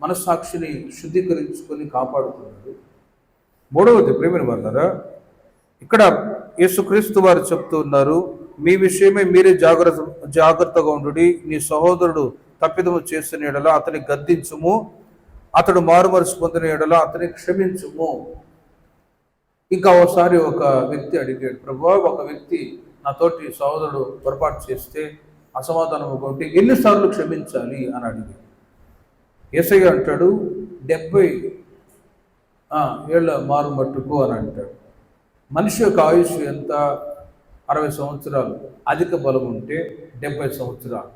మనస్సాక్షిని శుద్ధీకరించుకొని కాపాడుతున్నాడు. 3వది ప్రేమిన వాళ్ళారా, ఇక్కడ యేసుక్రీస్తు వారు చెప్తూ ఉన్నారు, మీ విషయమే మీరే జాగ్రత్తగా ఉండుడి. నీ సహోదరుడు తప్పిదము చేసిన యెడల అతని గద్దించుము. అతడు మారు మనసు పొందిన యెడల అతని క్షమించుము. ఇంకా ఒకసారి ఒక వ్యక్తి అడిగాడు, ప్రభువా, ఒక వ్యక్తి నాతోటి సహోదరుడు పొరపాటు చేస్తే అసమాధానం ఒకటి ఎన్నిసార్లు క్షమించాలి అని అడిగాడు. యేసయ్య అంటాడు 70 ఏళ్ళ మారు మట్టుకు అని అంటాడు. మనిషి యొక్క ఆయుష్ ఎంత? 60 సంవత్సరాలు, అధిక బలం ఉంటే 70 సంవత్సరాలు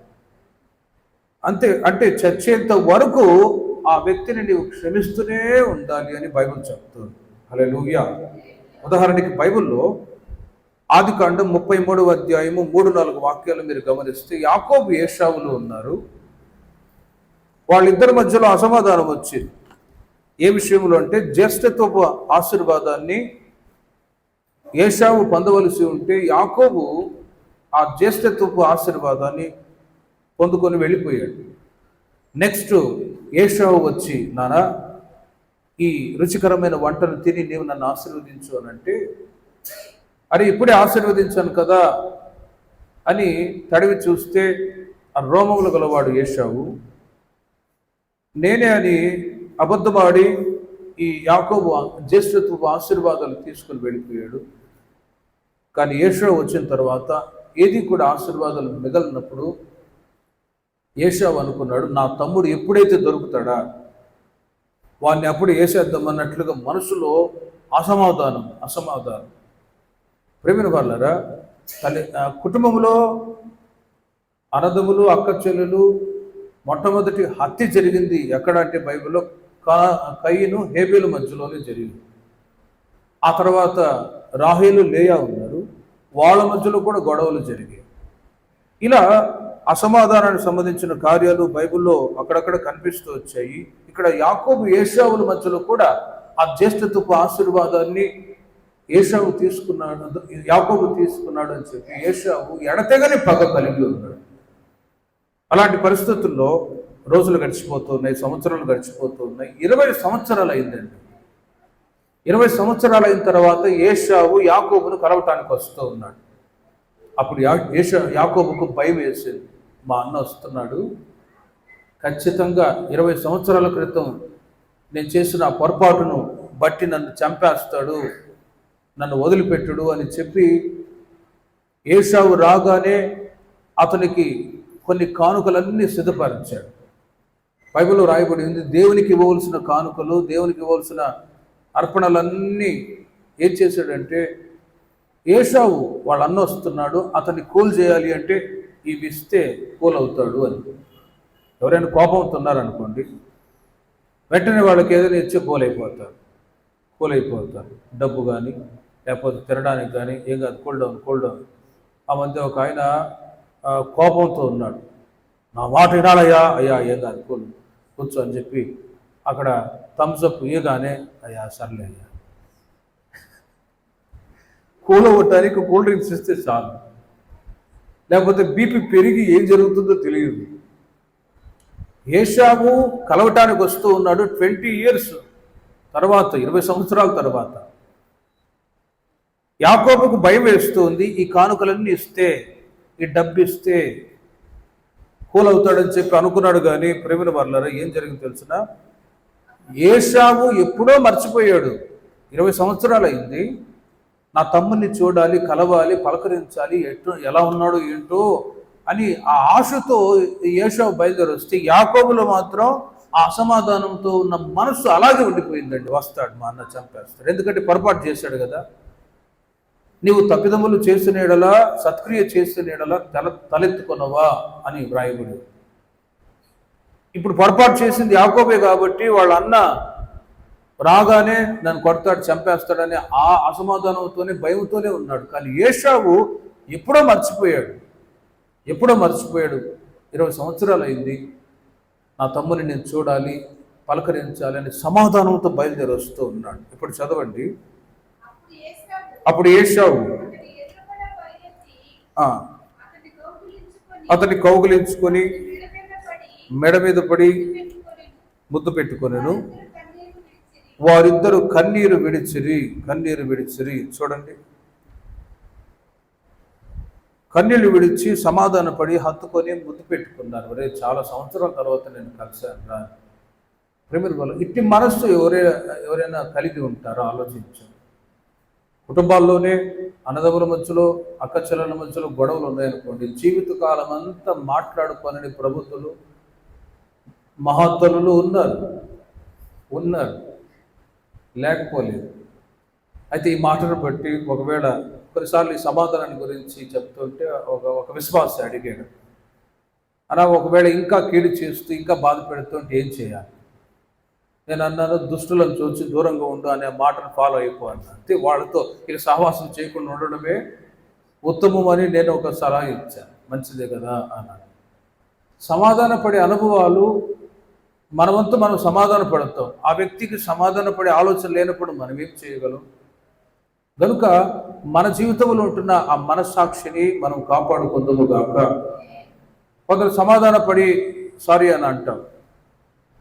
అంతే. అంటే చచ్చేంత వరకు ఆ వ్యక్తిని నీవు క్షమిస్తూనే ఉండాలి అని బైబిల్ చెప్తుంది. హల్లెలూయా. ఉదాహరణకి బైబిల్లో ఆదికాండం 33వ అధ్యాయము 3-4 వాక్యాలు మీరు గమనిస్తే, యాకోబు ఏశావులు ఉన్నారు. వాళ్ళిద్దరి మధ్యలో అసమాధానం వచ్చింది. ఏ విషయంలో అంటే జ్యేష్ఠత్వపు ఆశీర్వాదాన్ని ఏశావు పొందవలసి ఉంటే యాకోబు ఆ జ్యేష్ఠత్వపు ఆశీర్వాదాన్ని పొందుకొని వెళ్ళిపోయాడు. నెక్స్ట్ ఏశావు వచ్చి, నానా ఈ రుచికరమైన వంటను తిని నీవు నన్ను ఆశీర్వదించు అని అంటే, అరే ఇప్పుడే ఆశీర్వదించాను కదా అని తడివి చూస్తే ఆ రోమములు గలవాడు ఏశావు నేనే అని అబద్ధమాడి ఈ యాకోబు జ్యేష్ఠత్వపు ఆశీర్వాదాలు తీసుకుని వెళ్ళిపోయాడు. కానీ ఏశావు వచ్చిన తర్వాత ఏది కూడా ఆశీర్వాదాలు మిగలినప్పుడు ఏశావు అనుకున్నాడు, నా తమ్ముడు ఎప్పుడైతే దొరుకుతాడా వాడిని అప్పుడు వేసేద్దామన్నట్లుగా మనసులో అసమాధానం. ప్రేమిన వాళ్ళరా, కుటుంబంలో అన్నదమ్ములు అక్క చెల్లెలు మొట్టమొదటి హత్య జరిగింది ఎక్కడ అంటే బైబిల్లో కయీను హేబేలు మధ్యలోనే జరిగింది. ఆ తర్వాత రాహేలు లేయా ఉన్నారు, వాళ్ళ మధ్యలో కూడా గొడవలు జరిగాయి. ఇలా అసమాధానానికి సంబంధించిన కార్యాలు బైబిల్లో అక్కడక్కడ కనిపిస్తూ వచ్చాయి. ఇక్కడ యాకోబు ఏశావుల మధ్యలో కూడా ఆ జ్యేష్ఠత్వపు ఆశీర్వాదాన్ని యాకోబు తీసుకున్నాడు అని చెప్పి ఏశావు ఎడతెగని పగ కలిగి ఉన్నాడు. అలాంటి పరిస్థితుల్లో రోజులు గడిచిపోతున్నాయి, సంవత్సరాలు గడిచిపోతున్నాయి. 20 సంవత్సరాలు అయిందండి. 20 సంవత్సరాలు అయిన తర్వాత ఏశావు యాకోబును కలవటానికి వస్తూ ఉన్నాడు. అప్పుడు యాకోబుకు భయం వేసింది, మా అన్న వస్తున్నాడు, ఖచ్చితంగా 20 సంవత్సరాల క్రితం నేను చేసిన పొరపాటును బట్టి నన్ను చంపేస్తాడు, నన్ను వదిలిపెట్టుడు అని చెప్పి ఏశావు రాగానే అతనికి కొన్ని కానుకలన్నీ సిద్ధపరిచాడు. బైబిల్లో రాయబడి ఉంది, దేవునికి ఇవ్వవలసిన కానుకలు, దేవునికి ఇవ్వవలసిన అర్పణలన్నీ ఏం చేశాడంటే, ఏశావు వాళ్ళ అన్న వస్తున్నాడు, అతన్ని కూల్ చేయాలి అంటే ఇవి ఇస్తే కూల్ అవుతాడు అని. ఎవరైనా కోపంతున్నారనుకోండి, వెంటనే వాళ్ళకి ఏదైనా ఇచ్చే కూలైపోతారు. డబ్బు కానీ లేకపోతే తినడానికి కానీ ఏం కాదు, కూల్ డౌన్. ఆ మధ్య ఒక ఆయన కోపంతో ఉన్నాడు, నా మాట వినాలయ్యా, అయ్యా ఏం కాదు కూర్చో అని చెప్పి అక్కడ థమ్స్అప్ ఇయగానే, అయ్యా సర్లే అయ్యా, కూల్ అవ్వటానికి కూల్ డ్రింక్స్ ఇస్తే చాలు, లేకపోతే బీపీ పెరిగి ఏం జరుగుతుందో తెలియదు. ఏశావు కలవటానికి వస్తూ ఉన్నాడు 20 years తర్వాత, 20 సంవత్సరాల తర్వాత. యాకోబుకు భయం వేస్తుంది, ఈ కానుకలన్నీ ఇస్తే, ఈ డబ్బు ఇస్తే కూల్ అవుతాడని చెప్పి అనుకున్నాడు. కానీ ప్రేమిన వాళ్ళారా, ఏం జరిగింది తెలిసిన, ఏశావు ఎప్పుడో మర్చిపోయాడు. 20 సంవత్సరాలు అయింది, నా తమ్ముడిని చూడాలి, కలవాలి, పలకరించాలి, ఎలా ఉన్నాడు ఏంటో అని ఆ ఆశతో ఏశావు బయలుదేరి వస్తే, యాకోబులో మాత్రం ఆ అసమాధానంతో ఉన్న మనసు అలాగే ఉండిపోయిందండి. వస్తాడు, మా అన్న చంపేస్తాడు, ఎందుకంటే పొరపాటు చేశాడు కదా. నీవు తప్పిదములు చేసిన ఎడలా, సత్క్రియ చేసిన ఎడలా తలెత్తుకొనవా అని వ్రాయబడి. ఇప్పుడు పొరపాటు చేసింది యాకోబే కాబట్టి వాళ్ళ అన్న రాగానే నన్ను కొడతాడు, చంపేస్తాడని ఆ అసమాధానంతోనే, భయంతోనే ఉన్నాడు. కానీ ఏశావు ఎప్పుడో మర్చిపోయాడు. 20 సంవత్సరాలు అయింది, నా తమ్ముని నేను చూడాలి, పలకరించాలి అని సమాధానంతో బయలుదేరి వస్తూ ఉన్నాడు. ఇప్పుడు చదవండి. అప్పుడు ఏశావు అతన్ని కౌగిలించుకొని మెడ మీద పడి ముద్దు పెట్టుకొనెను. వారిద్దరూ కన్నీరు విడిచిరి. చూడండి, కన్నీళ్ళు విడిచి సమాధానపడి హత్తుకొని ముద్దు పెట్టుకున్నారు. ఒరే, చాలా సంవత్సరాల తర్వాత నేను కలిశాను రా. ప్రేమిల వల్ల ఇట్టి మనస్సు ఎవరైనా కలిగి ఉంటారో ఆలోచించు. కుటుంబాల్లోనే అన్నదమ్ముల మధ్యలో, అక్క చెల్లెల మధ్యలో గొడవలు ఉన్నాయనుకోండి, జీవితకాలం అంతా మాట్లాడుకోనని ప్రభుత్వాలు, మహాత్ములు ఉన్నారు, లేకపోలేదు. అయితే ఈ మాటను బట్టి ఒకవేళ కొన్నిసార్లు ఈ సమాధానాన్ని గురించి చెప్తుంటే ఒక విశ్వాస అడిగాడు, అలా ఒకవేళ ఇంకా కీడు చేస్తూ ఇంకా బాధ పెడుతుంటే ఏం చేయాలి? నేను అన్నాను, దుష్టులను చూసి దూరంగా ఉండు అనే మాటను ఫాలో అయిపోయాను. అంటే వాళ్ళతో ఇలా సహవాసం చేయకుండా ఉండడమే ఉత్తమం అని నేను ఒక సలహా ఇచ్చాను. మంచిదే కదా అన్నాను. సమాధాన పడే అనుభవాలు మనవంతు మనం సమాధాన పడతాం. ఆ వ్యక్తికి సమాధాన పడే ఆలోచన లేనప్పుడు మనం ఏం చేయగలం? కనుక మన జీవితంలో ఉంటున్న ఆ మనస్సాక్షిని మనం కాపాడుకుందాము గాక. కొందరు సమాధానపడి సారీ అని అంటాం.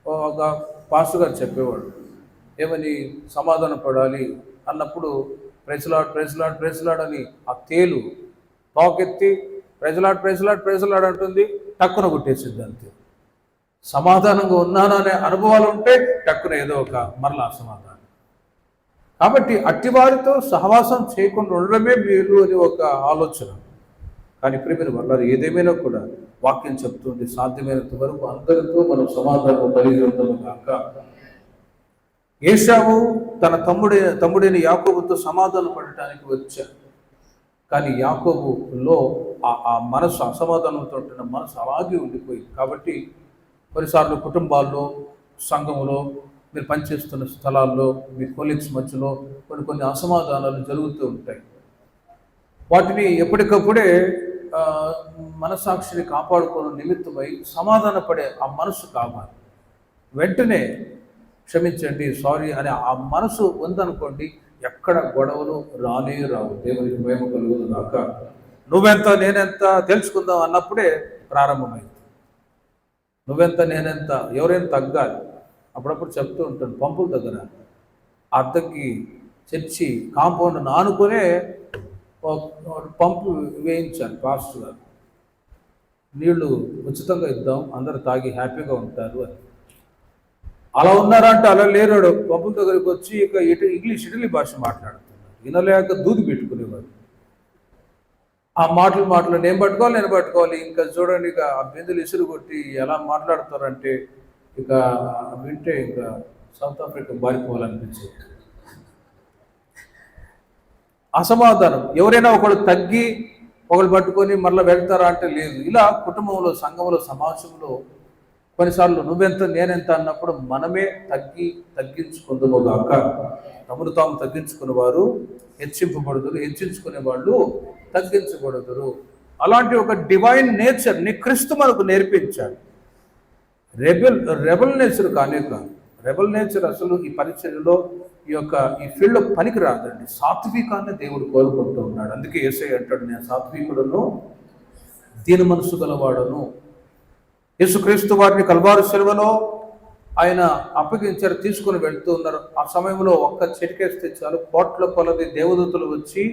ఒక పాస్టర్ గారు చెప్పేవాడు, ఏమని సమాధాన పడాలి అన్నప్పుడు ప్రెజలాడ్ ప్రెజలాడ్ ప్రెజలాడ్ అని ఆ తేలు తోకెత్తి ప్రెజలాడ్ అంటుంది, టక్కున కొట్టేసింది అంతే. సమాధానంగా ఉన్నాను అనే అనుభవాలు ఉంటే టక్కున ఏదో ఒక మరలా సమాధానం. కాబట్టి అట్టివారితో సహవాసం చేయకుండా ఉండడమే మేలు అని ఒక ఆలోచన. కానీ ప్రియమైన వల్ల ఏదేమైనా కూడా వాక్యం చెప్తుంది, సాధ్యమైనంత వరకు అందరితో మనం సమాధానం కలిగి ఉంటాము కాక. ఏశావు తన తమ్ముడైన యాకోబుతో సమాధానం పడటానికి వచ్చాడు. కానీ యాకోబులో ఆ మనసు అసమాధానంతో ఉంటున్న మనసు అలాగే ఉండిపోయింది. కాబట్టి కొన్నిసార్లు కుటుంబాల్లో, సంఘంలో, మీరు పనిచేస్తున్న స్థలాల్లో, మీ కొలీగ్స్ మధ్యలో కొన్ని అసమాధానాలు జరుగుతూ ఉంటాయి. వాటిని ఎప్పటికప్పుడే మనసాక్షిని కాపాడుకోవడం నిమిత్తమై సమాధాన పడే ఆ మనసు కావాలి. వెంటనే క్షమించండి, సారీ అనే ఆ మనసు ఉందనుకోండి, ఎక్కడ గొడవలు రానే రావు. దేవునికి భయం కలుగును గాక. నువ్వెంత నేనెంత తెలుసుకుందాం అన్నప్పుడే ప్రారంభమైంది. నువ్వెంత నేనెంత, ఎవరైనా తగ్గాలి. అప్పుడప్పుడు చెప్తూ ఉంటాను, పంపుల దగ్గర అద్దెకి చర్చి కాంపౌండ్ ఆనుకునే పంపు వేయించాలి పాస్టర్ గారు. నీళ్లు ఉచితంగా ఇద్దాం, అందరూ తాగి హ్యాపీగా ఉంటారు అని. అలా ఉన్నారా అంటే అలా లేరాడు. పంపుల దగ్గరికి వచ్చి ఇక ఇటలీ భాష మాట్లాడుతున్నారు. వినలేక దూది పెట్టుకునేవారు. ఆ మాటలు నేను పట్టుకోవాలి. ఇంకా చూడండి, ఇక ఆ బిందులు ఇసురు కొట్టి ఎలా మాట్లాడతారంటే ఇక వింటే ఇక సౌత్ ఆఫ్రికా బారిపోవాలనిపించేది. అసమాధానం. ఎవరైనా ఒకళ్ళు తగ్గి ఒకళ్ళు పట్టుకొని మళ్ళీ వెళ్తారా అంటే లేదు. ఇలా కుటుంబంలో, సంఘంలో, సమాజంలో కొన్నిసార్లు నువ్వెంత నేనెంత అన్నప్పుడు మనమే తగ్గించుకుందుముగాక. తమను తాము తగ్గించుకునే వారు హెచ్చింపబడుదురు, హెచ్చించుకునే వాళ్ళు తగ్గించబడుదురు. అలాంటి ఒక డివైన్ నేచర్ని క్రీస్తు మనకు నేర్పించాడు. రెబల్ నేచర్ కానే కాదు. రెబల్ నేచర్ అసలు ఈ పరిచర్యలో ఈ ఫీల్డ్లో పనికి రాదండి. సాత్వికాన్ని దేవుడు కోరుకుంటూ ఉన్నాడు. అందుకే యేసయ్య అంటాడు, నేను సాత్వికుడును, దీన మనసు గలవాడును. యేసుక్రీస్తు వారిని కల్వారి శిలువలో ఆయన అప్పగించారు, తీసుకుని వెళ్తూ ఉన్నారు. ఆ సమయంలో ఒక్క చిటికేస్తే చాలు, కోట్ల కొలది దేవదూతలు వచ్చి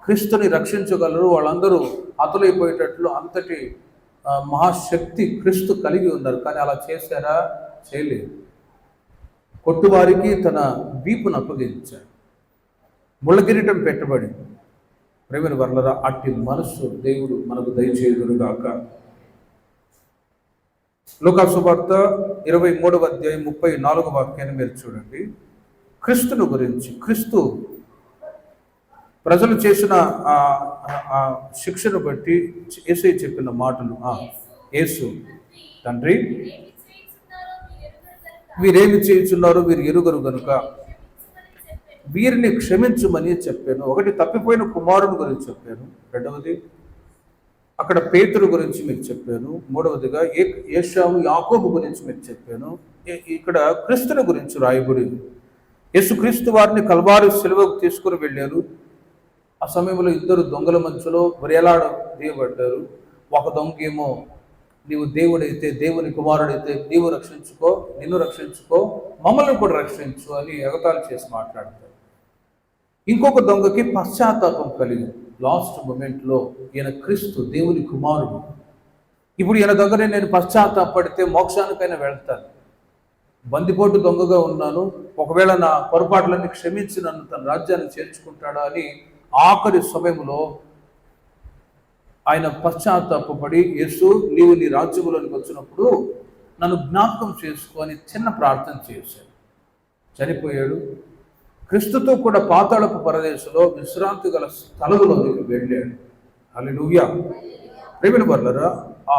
క్రీస్తుని రక్షించగలరు. వాళ్ళందరూ హతులైపోయేటట్లు అంతటి మహాశక్తి క్రీస్తు కలిగి ఉన్నారు. కానీ అలా చేశారా? చేయలేదు. కొట్టువారికి తన వీపును అప్పగించాడు, ముళ్ళకిరీటం పెట్టబడింది. ప్రేమను వర్లరా, అట్టి మనస్సు దేవుడు మనకు దయచేయుగాక. లూకా సువార్త 23వ అధ్యాయం 34వ వాక్యాన్ని మీరు చూడండి. క్రీస్తును గురించి, క్రీస్తు ప్రజలు చేసిన ఆ శిక్షను బట్టి యేసయ్య చెప్పిన మాటలు. యేసు, తండ్రి వీరేమి చేయుచున్నారో వీరు ఎరుగరు గనుక వీరిని క్షమించుమని చెప్పాను. ఒకటి, తప్పిపోయిన కుమారుని గురించి చెప్పాను. రెండవది, అక్కడ పేతురు గురించి మీకు చెప్పాను. మూడవదిగా ఏశావు, యాకోబు గురించి మీకు చెప్పాను. ఇక్కడ క్రీస్తుని గురించి రాయబడింది. యేసుక్రీస్తు వారిని కల్వారి శిలువకు తీసుకుని వెళ్ళారు. ఆ సమయంలో ఇద్దరు దొంగల మధ్యలో వేలాడదీయబడ్డారు. ఒక దొంగ ఏమో, నీవు దేవుడైతే, దేవుని కుమారుడైతే నీవు రక్షించుకో, నిన్ను రక్షించుకో, మమ్మల్ని కూడా రక్షించు అని ఎగతాళి చేసి మాట్లాడతారు. ఇంకొక దొంగకి పశ్చాత్తాపం కలిగింది. లాస్ట్ మూమెంట్లో ఈయన క్రీస్తు, దేవుని కుమారుడు, ఇప్పుడు ఈయన దగ్గరే నేను పశ్చాత్తాపడితే మోక్షానికైనా వెళ్తాను. బందిపోటు దొంగగా ఉన్నాను, ఒకవేళ నా పొరపాట్లన్నీ క్షమించి నన్ను తన రాజ్యాన్ని చేర్చుకుంటాడా అని ఆఖరి సమయంలో ఆయన పశ్చాత్తాపడి, యేసు నీవు నీ రాజ్యములోనికి వచ్చినప్పుడు నన్ను జ్ఞాపకం చేసుకొని చిన్న ప్రార్థన చేశాడు. చనిపోయాడు. క్రీస్తుతో కూడా పాతాళపు పరదేశంలో విశ్రాంతి గల స్థలములోనికి వెళ్ళాడు. హల్లెలూయా. ప్రియమైన వారలారా, ఆ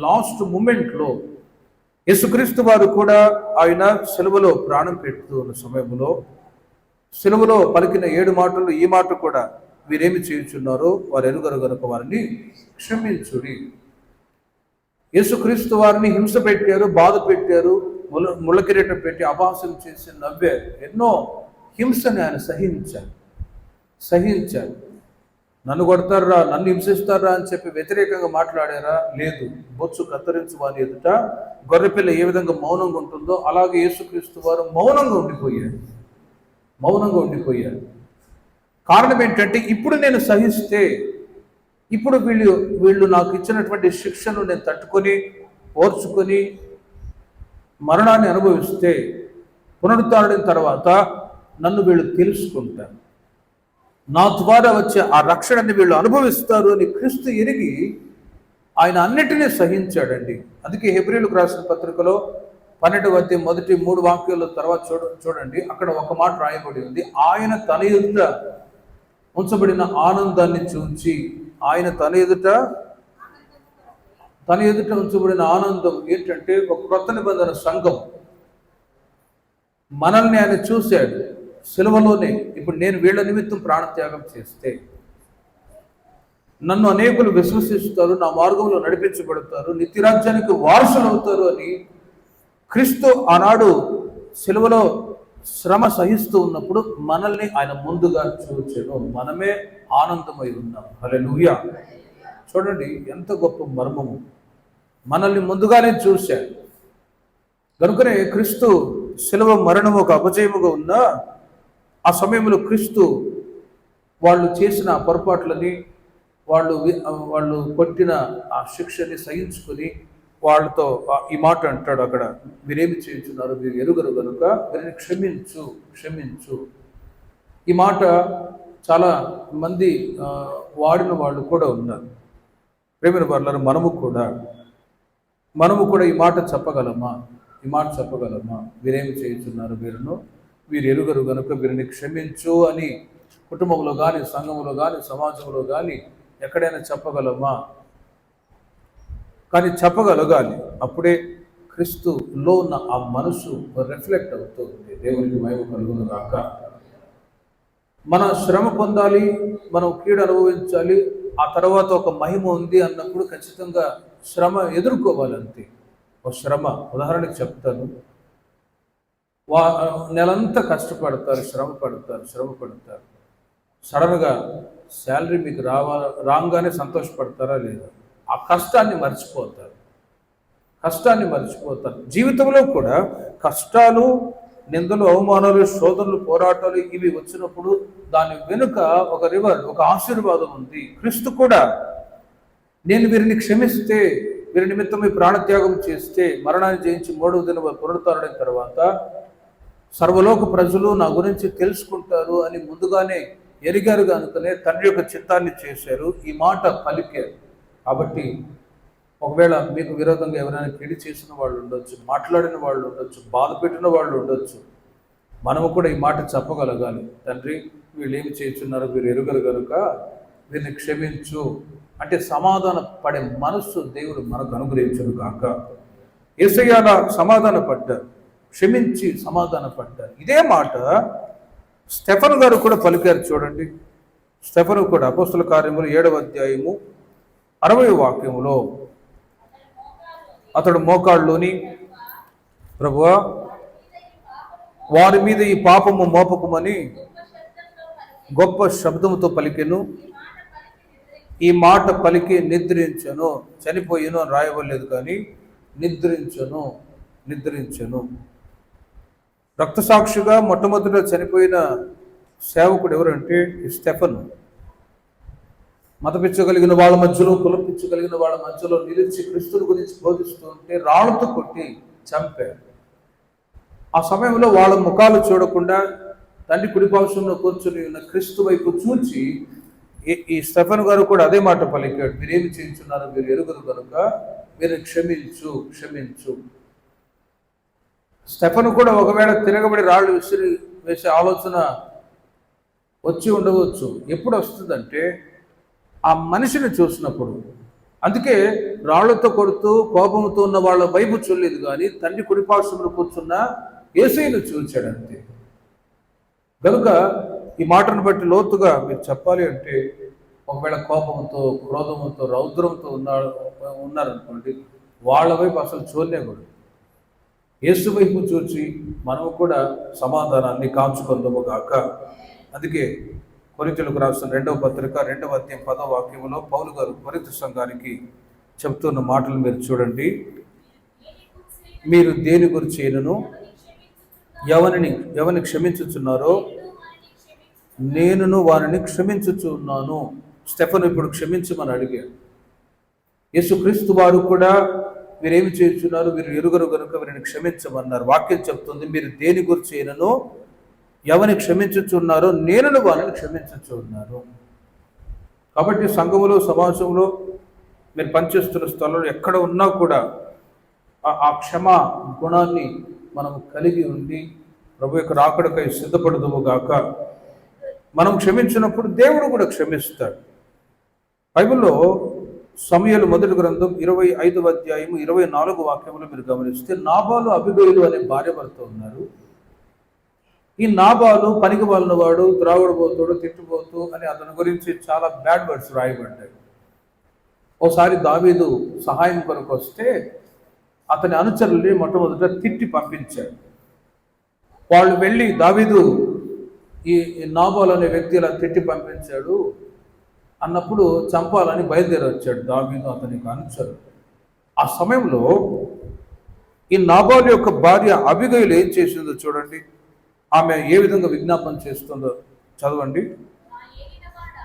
లాస్ట్ మూమెంట్లో యేసుక్రీస్తు వారు కూడా ఆయన సిలువలో ప్రాణం పెడుతూ ఉన్న సమయంలో సిలువలో పలికిన 7 మాటలు, ఈ మాట కూడా, వీరేమి చేయుచున్నారో వారు ఎరుగరు గనుక వారిని క్షమించుడి. యేసుక్రీస్తు వారిని హింస పెట్టారు, బాధ పెట్టారు, ముళ్ళకిరీటం పెట్టి అపహాస్యం చేసి నవ్వారు. ఎన్నో హింసని ఆయన సహించారు. నన్ను కొడతారా, నన్ను హింసిస్తారా అని చెప్పి వ్యతిరేకంగా మాట్లాడారా? లేదు. బొచ్చు కత్తిరించు వారి ఎదుట గొర్రెపిల్ల ఏ విధంగా మౌనంగా ఉంటుందో అలాగే యేసుక్రీస్తు వారు మౌనంగా ఉండిపోయారు. కారణం ఏంటంటే ఇప్పుడు నేను సహిస్తే, ఇప్పుడు వీళ్ళు నాకు ఇచ్చినటువంటి శిక్షను నేను తట్టుకొని ఓర్చుకొని మరణాన్ని అనుభవిస్తే పునరుద్ధరణ తర్వాత నన్ను వీళ్ళు తెలుసుకుంటారు, నా ద్వారా వచ్చే ఆ రక్షణని వీళ్ళు అనుభవిస్తారు అని క్రీస్తు ఎరిగి ఆయన అన్నిటినీ సహించాడండి. అందుకే హెబ్రీయులకు రాసిన పత్రికలో 12వ అధ్యాయం మొదటి 3 వాక్యాల తర్వాత చూడండి, అక్కడ ఒక మాట రాయబడి ఉంది. ఆయన తన ఎదుట ఉంచబడిన ఆనందాన్ని చూచి, ఆయన తన ఎదుట ఉంచబడిన ఆనందం ఏంటంటే ఒక క్రొత్త నిబంధన సంఘం. మనల్ని ఆయన చూశాడు సిలువలోనే. ఇప్పుడు నేను వీళ్ళ నిమిత్తం ప్రాణత్యాగం చేస్తే నన్ను అనేకులు విశ్వసిస్తారు, నా మార్గంలో నడిపించబడతారు, నిత్యరాజ్యానికి వారసులు అవుతారు అని క్రీస్తు ఆనాడు సిలువలో శ్రమ సహిస్తూ ఉన్నప్పుడు మనల్ని ఆయన ముందుగా చూచాడు. మనమే ఆనందమై ఉన్నాం. హల్లెలూయా. చూడండి ఎంత గొప్ప మర్మము. మనల్ని ముందుగానే చూశాడు. కనుకనే క్రీస్తు సిలువ మరణము ఒక అపజయముగా ఉన్నా ఆ సమయంలో క్రీస్తు వాళ్ళు చేసిన పొరపాట్లని, వాళ్ళు కొట్టిన ఆ శిక్షని సహించుకొని వాళ్ళతో ఈ మాట అంటాడు అక్కడ, మీరేమి చేయించున్నారు, మీరు ఎరుగరు కనుక వీరిని క్షమించు. ఈ మాట చాలా మంది వాడిన వాళ్ళు కూడా ఉన్నారు. ప్రేమైన వాళ్ళని మనము కూడా ఈ మాట చెప్పగలమా? వీరేమి చేయించున్నారు, వీరు ఎరుగరు కనుక వీరిని క్షమించు అని కుటుంబంలో కానీ, సంఘంలో కానీ, సమాజంలో కానీ ఎక్కడైనా చెప్పగలమా? కానీ చెప్పగలగాలి. అప్పుడే క్రీస్తులో ఉన్న ఆ మనసు రిఫ్లెక్ట్ అవుతుంది. దేవునికి మహిమ కలుగును గాక. మన శ్రమ పొందాలి, మనం కీడు అనుభవించాలి, ఆ తర్వాత ఒక మహిమ ఉంది అన్నప్పుడు ఖచ్చితంగా శ్రమ ఎదుర్కోవాలంతే. ఒక శ్రమ ఉదాహరణకి చెప్తాను. నెలంతా కష్టపడతారు, శ్రమ పడతారు. సడన్గా శాలరీ మీకు రాగానే సంతోషపడతారా లేదా? ఆ కష్టాన్ని మర్చిపోతారు. జీవితంలో కూడా కష్టాలు, నిందలు, అవమానాలు, శోధనలు, పోరాటాలు ఇవి వచ్చినప్పుడు దాని వెనుక ఒక ఆశీర్వాదం ఉంది. క్రీస్తు కూడా నేను వీరిని క్షమిస్తే, వీరి నిమిత్తం ప్రాణత్యాగం చేస్తే, మరణాన్ని జయించి 3వ దినం పునరుద్ధరణైన తర్వాత సర్వలోక ప్రజలు నా గురించి తెలుసుకుంటారు అని ముందుగానే ఎరిగారు కనుకనే తండ్రి యొక్క చిత్తాన్ని చేశారు, ఈ మాట పలికారు. కాబట్టి ఒకవేళ మీకు విరోధంగా ఎవరైనా కీడు చేసిన వాళ్ళు ఉండొచ్చు, మాట్లాడిన వాళ్ళు ఉండొచ్చు, బాధ పెట్టిన వాళ్ళు ఉండొచ్చు. మనము కూడా ఈ మాట చెప్పగలగాలి. తండ్రి వీళ్ళు ఏమి చేస్తున్నారు, వీరు ఎరుగరు కనుక వీరిని క్షమించు అంటే సమాధాన పడే మనస్సు దేవుడు మనకు అనుగ్రహించను కాక. యేసయ్య సమాధాన పడ్డారు, క్షమించి సమాధాన పడ్డారు. ఇదే మాట స్టెఫను గారు కూడా పలికారు. చూడండి, స్టెఫను కూడా అపోస్తుల కార్యములు 7వ అధ్యాయము 60వ వాక్యములో అతడు మోకాళ్ళలోని, ప్రభువా వారి మీద ఈ పాపము మోపకమని గొప్ప శబ్దముతో పలికెను. ఈ మాట పలికి నిద్రించను, చనిపోయాను అని రాయవలేదు కానీ నిద్రించను. రక్తసాక్షిగా మొట్టమొదట చనిపోయిన సేవకుడు ఎవరంటే స్టెఫను. మతపిచ్చగలిగిన వాళ్ళ మధ్యలో, కులపిచ్చగలిగిన వాళ్ళ మధ్యలో నిలిచి క్రీస్తుని గురించి బోధిస్తూ ఉంటే రాళ్ళతో కొట్టి చంపారు. ఆ సమయంలో వాళ్ళ ముఖాలు చూడకుండా తండ్రి కుడిపార్శ్వంలో కూర్చొని ఉన్న క్రీస్తు వైపు చూచి ఈ స్టెఫను గారు కూడా అదే మాట పలికాడు, మీరేమి చేయించున్నారు, మీరు ఎరుగరు కనుక మీరు క్షమించు. స్టెఫను కూడా ఒకవేళ తిరగబడి రాళ్ళు వేసే ఆలోచన వచ్చి ఉండవచ్చు. ఎప్పుడు వస్తుందంటే ఆ మనిషిని చూసినప్పుడు. అందుకే రాళ్లతో కొడుతూ కోపంతో ఉన్న వాళ్ళ వైపు చూడలేదు కానీ తండ్రి కుడిపార్శ్వంలో కూర్చున్న యేసయ్యను చూచాడు అంతే. కనుక ఈ మాటను బట్టి లోతుగా మీరు చెప్పాలి అంటే, ఒకవేళ కోపంతో, క్రోధంతో, రౌద్రంతో ఉన్నారనుకోండి, వాళ్ళ వైపు అసలు చూడలేకూడదు. యేసు వైపు చూచి మనము కూడా సమాధానాన్ని కాంచుకుందాము గాక. అందుకే కొరింథీయులకు రాసిన 2వ పత్రిక 2వ అధ్యాయం 10వ వాక్యంలో పౌలు గారు కొరింథీ సంఘానికి చెప్తున్న మాటలు మీరు చూడండి. మీరు దేని గురించి అయినను ఎవరిని క్షమించుచున్నారో నేనును వారిని క్షమించుచున్నాను. స్టెఫను ఇప్పుడు క్షమించమని అడిగాడు. యేసుక్రీస్తు వారు కూడా మీరేమి చేస్తున్నారు, మీరు ఎరుగరు కనుక వీరిని క్షమించమన్నారు. వాక్యం చెప్తుంది, మీరు దేని గురించి అయినను ఎవరిని క్షమించుచున్నారో నేనును వారిని క్షమించుచున్నాను. కాబట్టి సంఘములో సమాజంలో మీరు పనిచేస్తున్న స్థలంలో ఎక్కడ ఉన్నా కూడా ఆ క్షమా గుణాన్ని మనం కలిగి ఉండి ప్రభు యొక్క రాకడకై సిద్ధపడదుము గాక. మనం క్షమించినప్పుడు దేవుడు కూడా క్షమిస్తాడు. బైబిల్లో సమూయేలు మొదటి గ్రంథం 25వ అధ్యాయము 24వ వాక్యములు మీరు గమనిస్తే నాబాలు అబీగయలు అనే భార్య భర్త ఉన్నారు. ఈ నాబాలు పనికి వాళ్ళ వాడు, త్రాగుడుపోతాడు, తిట్టుపోతూ అని అతని గురించి చాలా బ్యాడ్ వర్డ్స్ రాయబడ్డాయి. ఓసారి దావీదు సహాయం కొరకు వస్తే అతని అనుచరుల్ని మొట్టమొదట తిట్టి పంపించాడు. వాళ్ళు వెళ్ళి దావీదు ఈ నాబాలు అనే వ్యక్తి ఇలా తిట్టి పంపించాడు అన్నప్పుడు చంపాలని బయలుదేరి వచ్చాడు దావీదు అతనికి అనుచరుడు. ఆ సమయంలో ఈ నాబాలు యొక్క భార్య అబీగయలు ఏం చేసిందో చూడండి. ఆమె ఏ విధంగా విజ్ఞాపన చేస్తుందో చదవండి.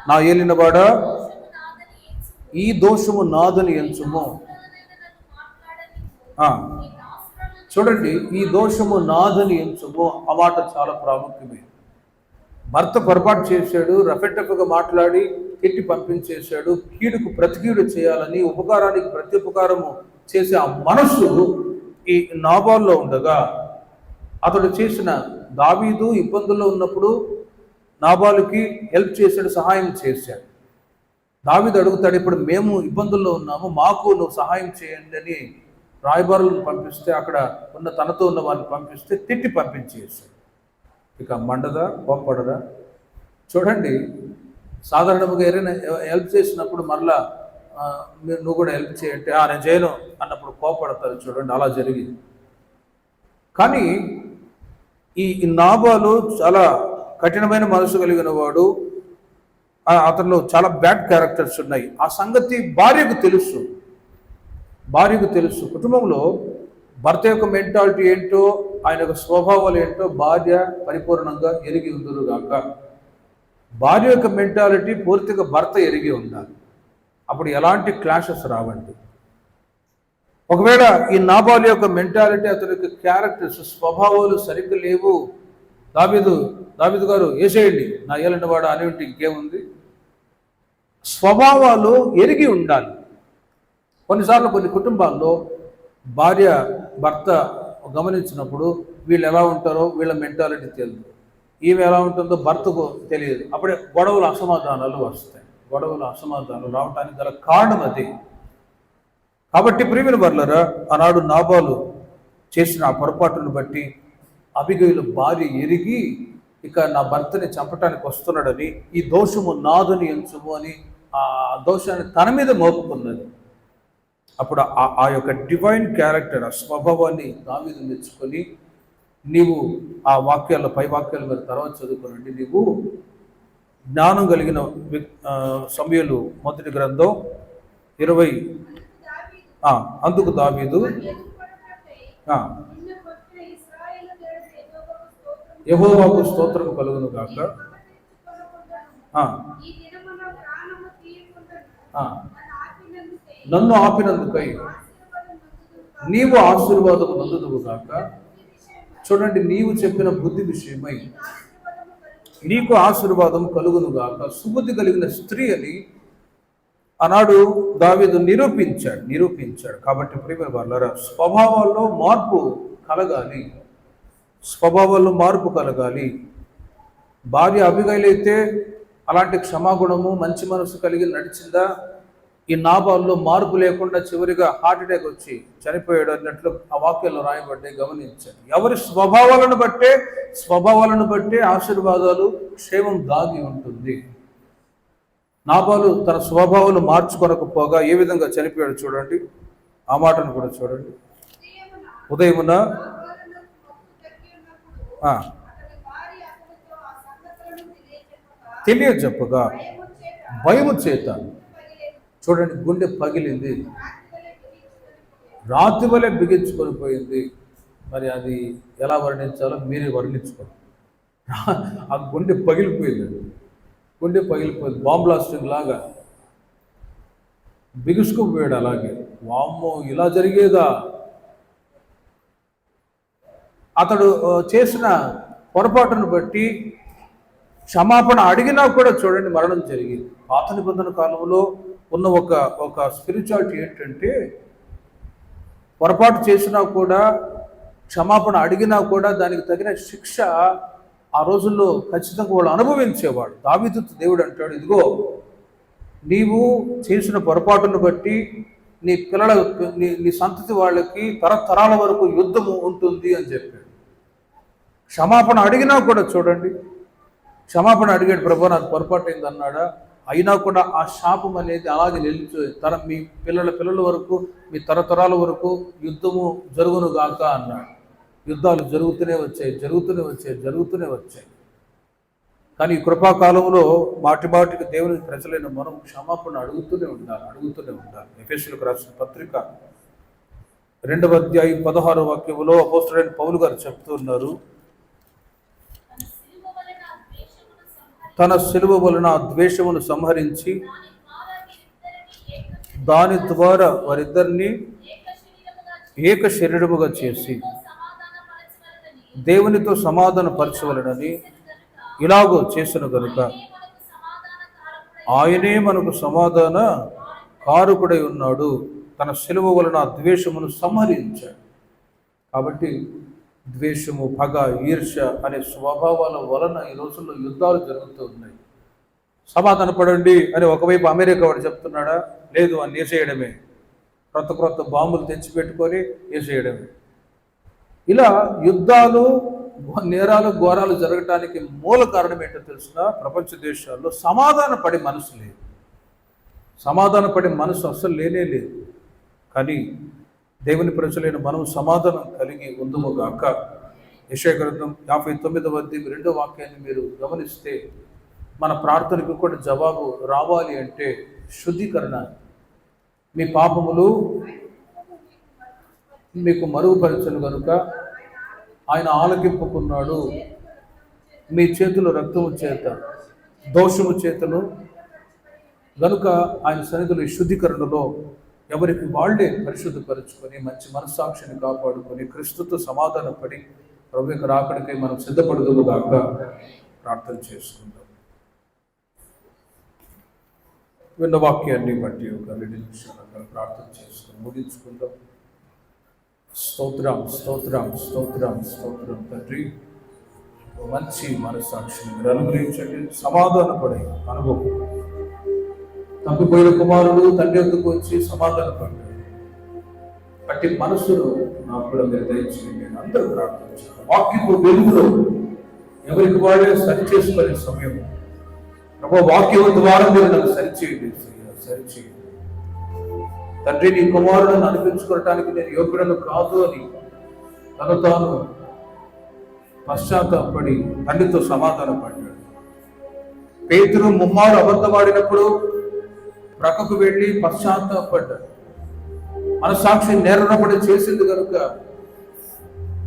నా ఏలినవాడా, ఈ దోషము నాదని ఎంచుము. చూడండి, ఈ దోషము నాదని ఎంచుము. ఆ మాట చాలా ప్రాముఖ్యమే. భర్త పొరపాటు చేశాడు, రఫెటఫ్గా మాట్లాడి తిట్టి పంపించేశాడు. కీడుకు ప్రతికీడు చేయాలని, ఉపకారానికి ప్రతి ఉపకారము చేసే ఆ మనస్సు ఈ నాబాల్లో ఉండగా అతడు చేసిన దావీదు ఇబ్బందుల్లో ఉన్నప్పుడు నాబాలుకి హెల్ప్ చేశాడు, సహాయం చేశాడు. దావీదు అడుగుతాడు, ఇప్పుడు మేము ఇబ్బందుల్లో ఉన్నాము, మాకు నువ్వు సహాయం చేయండి అని రాయబారులను పంపిస్తే, అక్కడ ఉన్న తనతో ఉన్న వాళ్ళని పంపిస్తే తిట్టి పంపించేసాడు. ఇక మండదా, కోప్పడదా? చూడండి, సాధారణంగా ఎవరైనా హెల్ప్ చేసినప్పుడు మరలా మీరు నువ్వు కూడా హెల్ప్ చేయంటే నేను చేయను అన్నప్పుడు కోప్పడతారు. చూడండి, అలా జరిగింది. కానీ ఈ నాబాలు చాలా కఠినమైన మనసు కలిగిన వాడు. అతనిలో చాలా బ్యాడ్ క్యారెక్టర్స్ ఉన్నాయి. ఆ సంగతి భార్యకు తెలుసు. కుటుంబంలో భర్త యొక్క మెంటాలిటీ ఏంటో, ఆయన యొక్క స్వభావాలు ఏంటో భార్య పరిపూర్ణంగా ఎరిగి ఉందురుగాక. భార్య యొక్క మెంటాలిటీ పూర్తిగా భర్త ఎరిగి ఉండాలి. అప్పుడు ఎలాంటి క్లాషెస్ రావండి. ఒకవేళ ఈ నాబాలు యొక్క మెంటాలిటీ, అతని యొక్క క్యారెక్టర్స్, స్వభావాలు సరిగ్గా లేవు, దావీదు గారు వేసేయండి నా ఏలినవాడు అని ఉంటే ఇంకేముంది. స్వభావాలు ఎరిగి ఉండాలి. కొన్నిసార్లు కొన్ని కుటుంబాల్లో భార్య భర్త గమనించినప్పుడు వీళ్ళు ఎలా ఉంటారో వీళ్ళ మెంటాలిటీ తెలియదు, ఈమె ఎలా ఉంటుందో భర్తకు తెలియదు. అప్పుడే గొడవలు అసమాధానాలు వస్తాయి. అసమాధానాలు రావడానికి గల కారణం అది. కాబట్టి ప్రియమైన వర్లరా, ఆనాడు నాబాలు చేసిన ఆ పొరపాటును బట్టి అబీగయలు భార్య ఎరిగి ఇక నా భర్తని చంపటానికి వస్తున్నాడని, ఈ దోషము నాదని ఎంచుము అని ఆ దోషాన్ని తన మీద మోపుకున్నది. అప్పుడు ఆ యొక్క డివైన్ క్యారెక్టర్, ఆ స్వభావాన్ని దావీదు మెచ్చుకొని, నీవు ఆ వాక్యాల్లో పై వాక్యాలు మీరు తర్వాత చదువుకోనండి, నీవు జ్ఞానం కలిగిన సమూయేలు మొదటి గ్రంథం 20. అందుకు దావీదు యెహోవాకు స్తోత్రం కలుగును గాక, నన్ను ఆపినందుకై నీవు ఆశీర్వాదము నందుదువు గాక. చూడండి, నీవు చెప్పిన బుద్ధి విషయమై నీకు ఆశీర్వాదం కలుగును గాక. సుబుద్ధి కలిగిన స్త్రీ అని ఆనాడు దావీదు నిరూపించాడు. కాబట్టి ప్రియమైన వారలారా, స్వభావాల్లో మార్పు కలగాలి. భార్య అబీగయలు అయితే అలాంటి క్షమాగుణము, మంచి మనసు కలిగి నడిచిందా? ఈ నాబాల్లో మార్పు లేకుండా చివరిగా హార్ట్ అటాక్ వచ్చి చనిపోయాడు అన్నట్లు ఆ వాక్యాల్లో రాయబడ్డాయి. గమనించాడు. ఎవరి స్వభావాలను బట్టే ఆశీర్వాదాలు, క్షేమం దాగి ఉంటుంది. నాబాలు తన స్వభావాలు మార్చుకొనకపోగా ఏ విధంగా చనిపోయాడు చూడండి. ఆ మాటను కూడా చూడండి. ఉదయమున తెలియజెప్పగా భయము చేత చూడండి గుండె పగిలింది, రాతి వలె బిగించుకొని పోయింది. మరి అది ఎలా వర్ణించాలో మీరే వర్ణించుకోండి. ఆ గుండె పగిలిపోయింది, గుండె పగిలిపోయింది, బాంబ్ బ్లాస్టింగ్ లాగా బిగుసుకుపోయాడు. అలాగే వామ్మో ఇలా జరిగేదా? అతడు చేసిన పొరపాటును బట్టి క్షమాపణ అడిగినా కూడా చూడండి మరణం జరిగింది. పాత నిబంధన కాలంలో ఉన్న ఒక స్పిరిచువాలిటీ ఏంటంటే, పొరపాటు చేసినా కూడా క్షమాపణ అడిగినా కూడా దానికి తగిన శిక్ష ఆ రోజుల్లో ఖచ్చితంగా వాళ్ళు అనుభవించేవాడు. దావీదుతో దేవుడు అంటాడు, ఇదిగో నీవు చేసిన పొరపాటును బట్టి నీ పిల్లల నీ సంతతి వాళ్ళకి తరతరాల వరకు యుద్ధము ఉంటుంది అని చెప్పాడు. క్షమాపణ అడిగినా కూడా చూడండి, క్షమాపణ అడిగాడు, ప్రభు నాకు పొరపాటు అయింది అన్నాడా? అయినా కూడా ఆ శాపం అనేది అలాగే నిలిచి మీ పిల్లల వరకు, మీ తరతరాల వరకు యుద్ధము జరుగును గాక అన్నాడు. యుద్ధాలు జరుగుతూనే వచ్చాయి. కానీ ఈ కృపాకాలంలో మాటికి దేవుని ప్రజలైన మనం క్షమాపణ అడుగుతూనే ఉండాలి. ఎఫెసీయులకు రాసిన పత్రిక 2వ అధ్యాయం 16వ వాక్యములో అపోస్తలుడైన పౌలు గారు చెప్తున్నారు, తన సిలువ వలన ద్వేషమును సంహరించి దాని ద్వారా వారిద్దరిని ఏక శరీరముగా చేసి దేవునితో సమాధాన పరచవలనని ఇలాగో చేసిన కనుక ఆయనే మనకు సమాధాన కారకుడై ఉన్నాడు. తన సిలువ వలన ద్వేషమును సంహరించాడు. కాబట్టి ద్వేషము, పగ, ఈర్ష్య అనే స్వభావాల వలన ఈ రోజుల్లో యుద్ధాలు జరుగుతూ ఉన్నాయి. సమాధాన పడండి అని ఒకవైపు అమెరికా వాడు చెప్తున్నాడా? లేదు, అని వేసేయడమే, క్రొత్త బాంబులు తెచ్చిపెట్టుకొని వేసేయడమే. ఇలా యుద్ధాలు, నేరాలు, ఘోరాలు జరగటానికి మూల కారణం ఏంటో తెలిసిన ప్రపంచ దేశాల్లో సమాధాన పడే మనసు లేదు. సమాధాన పడే మనసు అస్సలు లేనే లేదు. కానీ దేవుని ప్రజలైన మనం సమాధానం కలిగి ఉందుముగాక. యెషయా గ్రంథం 59వ అధ్యాయం 2వ వాక్యాన్ని మీరు గమనిస్తే, మన ప్రార్థనకు కూడా జవాబు రావాలి అంటే శుద్ధీకరణ. మీ పాపములు మీకు మరుగుపరచను కనుక ఆయన ఆలకింపుకున్నాడు. మీ చేతులు రక్తము చేత, దోషము చేతను గనుక ఆయన సన్నిధిలో శుద్ధీకరణలో ఎవరికి వాళ్ళే పరిశుద్ధపరుచుకొని మంచి మనస్సాక్షిని కాపాడుకొని క్రీస్తుతో సమాధాన పడి ప్రభు యొక్క రాకడికై మనం సిద్ధపడదుగాక. ప్రార్థన చేసుకుందాం. విన్న వాక్యాన్ని బట్టి ఒక 2 నిమిషాలు ప్రార్థన చేసుకుని ముగించుకుందాం. స్తోత్రం తండ్రి, మంచి మనస్సాక్షిని మీరు అనుగ్రహించండి. సమాధాన పడే అనుభవం, తప్పిపోయిన కుమారుడు తండ్రి వద్దకు వచ్చి సమాధాన పడ్డాడు. అట్టి మనసును నాకు కూడా మీరు దయచేయండి. అందరూ ప్రార్థించారు. వాక్యపు వెలుగులో ఎవరికి వాళ్ళే సరిచేసుకునే సమయం ప్రభు, వాక్యం ద్వారా మీరు నన్ను సరిచేయండి. తండ్రి, నీ కుమారులను అనిపించుకోవటానికి నేను యోగ్యుడను కాదు అని తను తాను పశ్చాత్తాపడి తండ్రితో సమాధాన పడ్డాడు. పేతురు ముమ్మారు అబద్ధమాడినప్పుడు ప్రక్కకు వెళ్ళి పశ్చాత్తాపడ్డాడు. మనసాక్షి నేరపడి చేసింది కనుక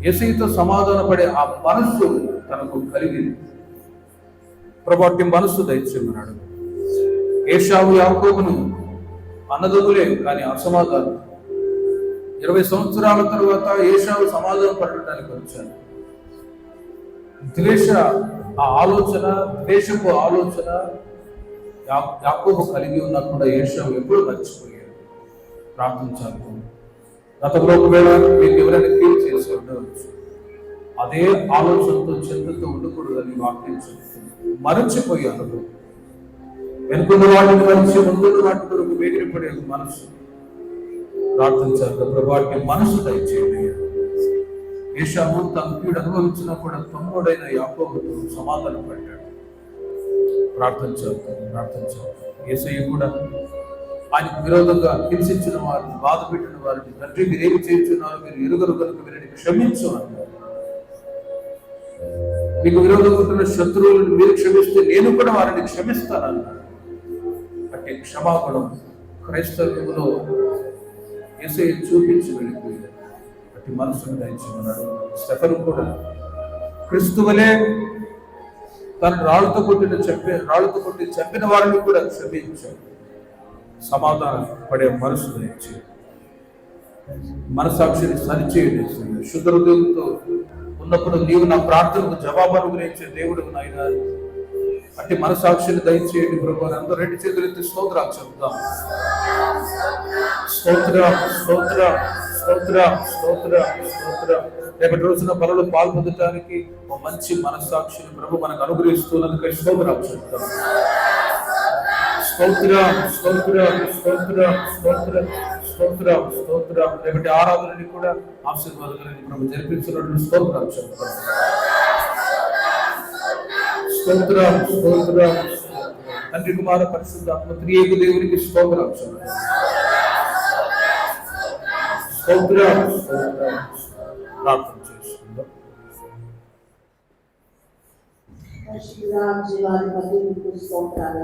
యేసుతో సమాధాన పడే ఆ మనస్సు తనకు కలిగింది. ప్రభుత్వ మనస్సు దయచేయమన్నాడు. ఏశావు యాకోబును అన్నదమ్ములే, కానీ అసమాధానం. 20 సంవత్సరాల తరువాత ఏశావు సమాధానం పడటానికి వచ్చాడు. ద్వేషపు ఆలోచన యాకోబు కలిగి ఉన్నా కూడా ఏశావు ఎప్పుడు మర్చిపోయాడు. ప్రార్థించాలి. గతంలో ఒకవేళ మీకు ఎవరైనా కీడు చేసి ఉండవచ్చు, అదే ఆలోచనతో చింతతో ఉండకూడదని వాక్యం చెప్తుంది. మరచిపోయాను. వెనుకున్న వాటిని మరిచి ముందున్న వాటి కొరకు వేగిరపడే మనసు. ప్రార్థించాలి. ప్రభావానికి మనసు దయచేయండి. ఏశావు తన కీడు అనుభవించినా కూడా తమ్ముడైన యాకోబుతో సమాధాన పడ్డాడు. ప్రార్థించాలి. యేసయ్య కూడా ఆయనకు విరోధంగా హింసించిన వారిని, బాధ పెట్టిన వారిని, తండ్రి మీరేమి చేస్తున్నారు, మీరు ఎరుగరు కనుక వీరిని క్షమించు అన్నారు. మీకు విరోధంగా ఉంటున్న శత్రువులను మీరు క్షమిస్తే నేను కూడా వారిని క్షమిస్తానన్నాడు. అంటే క్షమాగుణం క్రైస్తవ్యంలో యేసయ్య చూపించి వెళ్ళిపోయాడు. అట్టి మనసును దయచేయమన్నాడు. స్టెఫెను కూడా క్రీస్తువలే తను రాళ్ళతో కొట్టి చంపిన వారిని కూడా క్షమించాడు. సమాధానం పడే మనసు దయచి మనసాక్షిని సరిచేయండి. శుద్ధ హృదయంతో ఉన్నప్పుడు నీవు నా ప్రార్థనకు జవాబు అనుగ్రహించే దేవుడు నాయన. అట్టి మనసాక్షిని దయచేయండి ప్రభు. అందరూ రెండు చేతులు ఎత్తి స్తోత్రాలు చెప్తాం. స్తోత్రం స్తోత్రం స్తోత్రం స్తోత్రం స్తోత్రం. రేపటి రోజున బలలో పాల్పొందటానికి ఒక మంచి మనస్సాక్షిని ప్రభు మనకు అనుగ్రహిస్తున్నందుకు స్తోత్రాలు చెప్తాం. స్తోత్రం స్తోత్రం స్తోత్రం స్తోత్రం స్తోత్రం స్తోత్రం. రేపటి ఆరాధనని కూడా ఆశీర్వాదాలని ప్రభు జరిపించినట్లు స్తోత్రాలు చెప్తాం. స్తోత్రం స్తోత్రం. తండ్రి కుమార పరిశుద్ధాత్మ త్రియేక దేవునికి స్తోత్రాలు చెప్తాం. స్తోత్రం స్తోత్రం. ప్రార్థన చేసుకుందాం. జీవాధిపతి మీకు స్తోత్రాలు.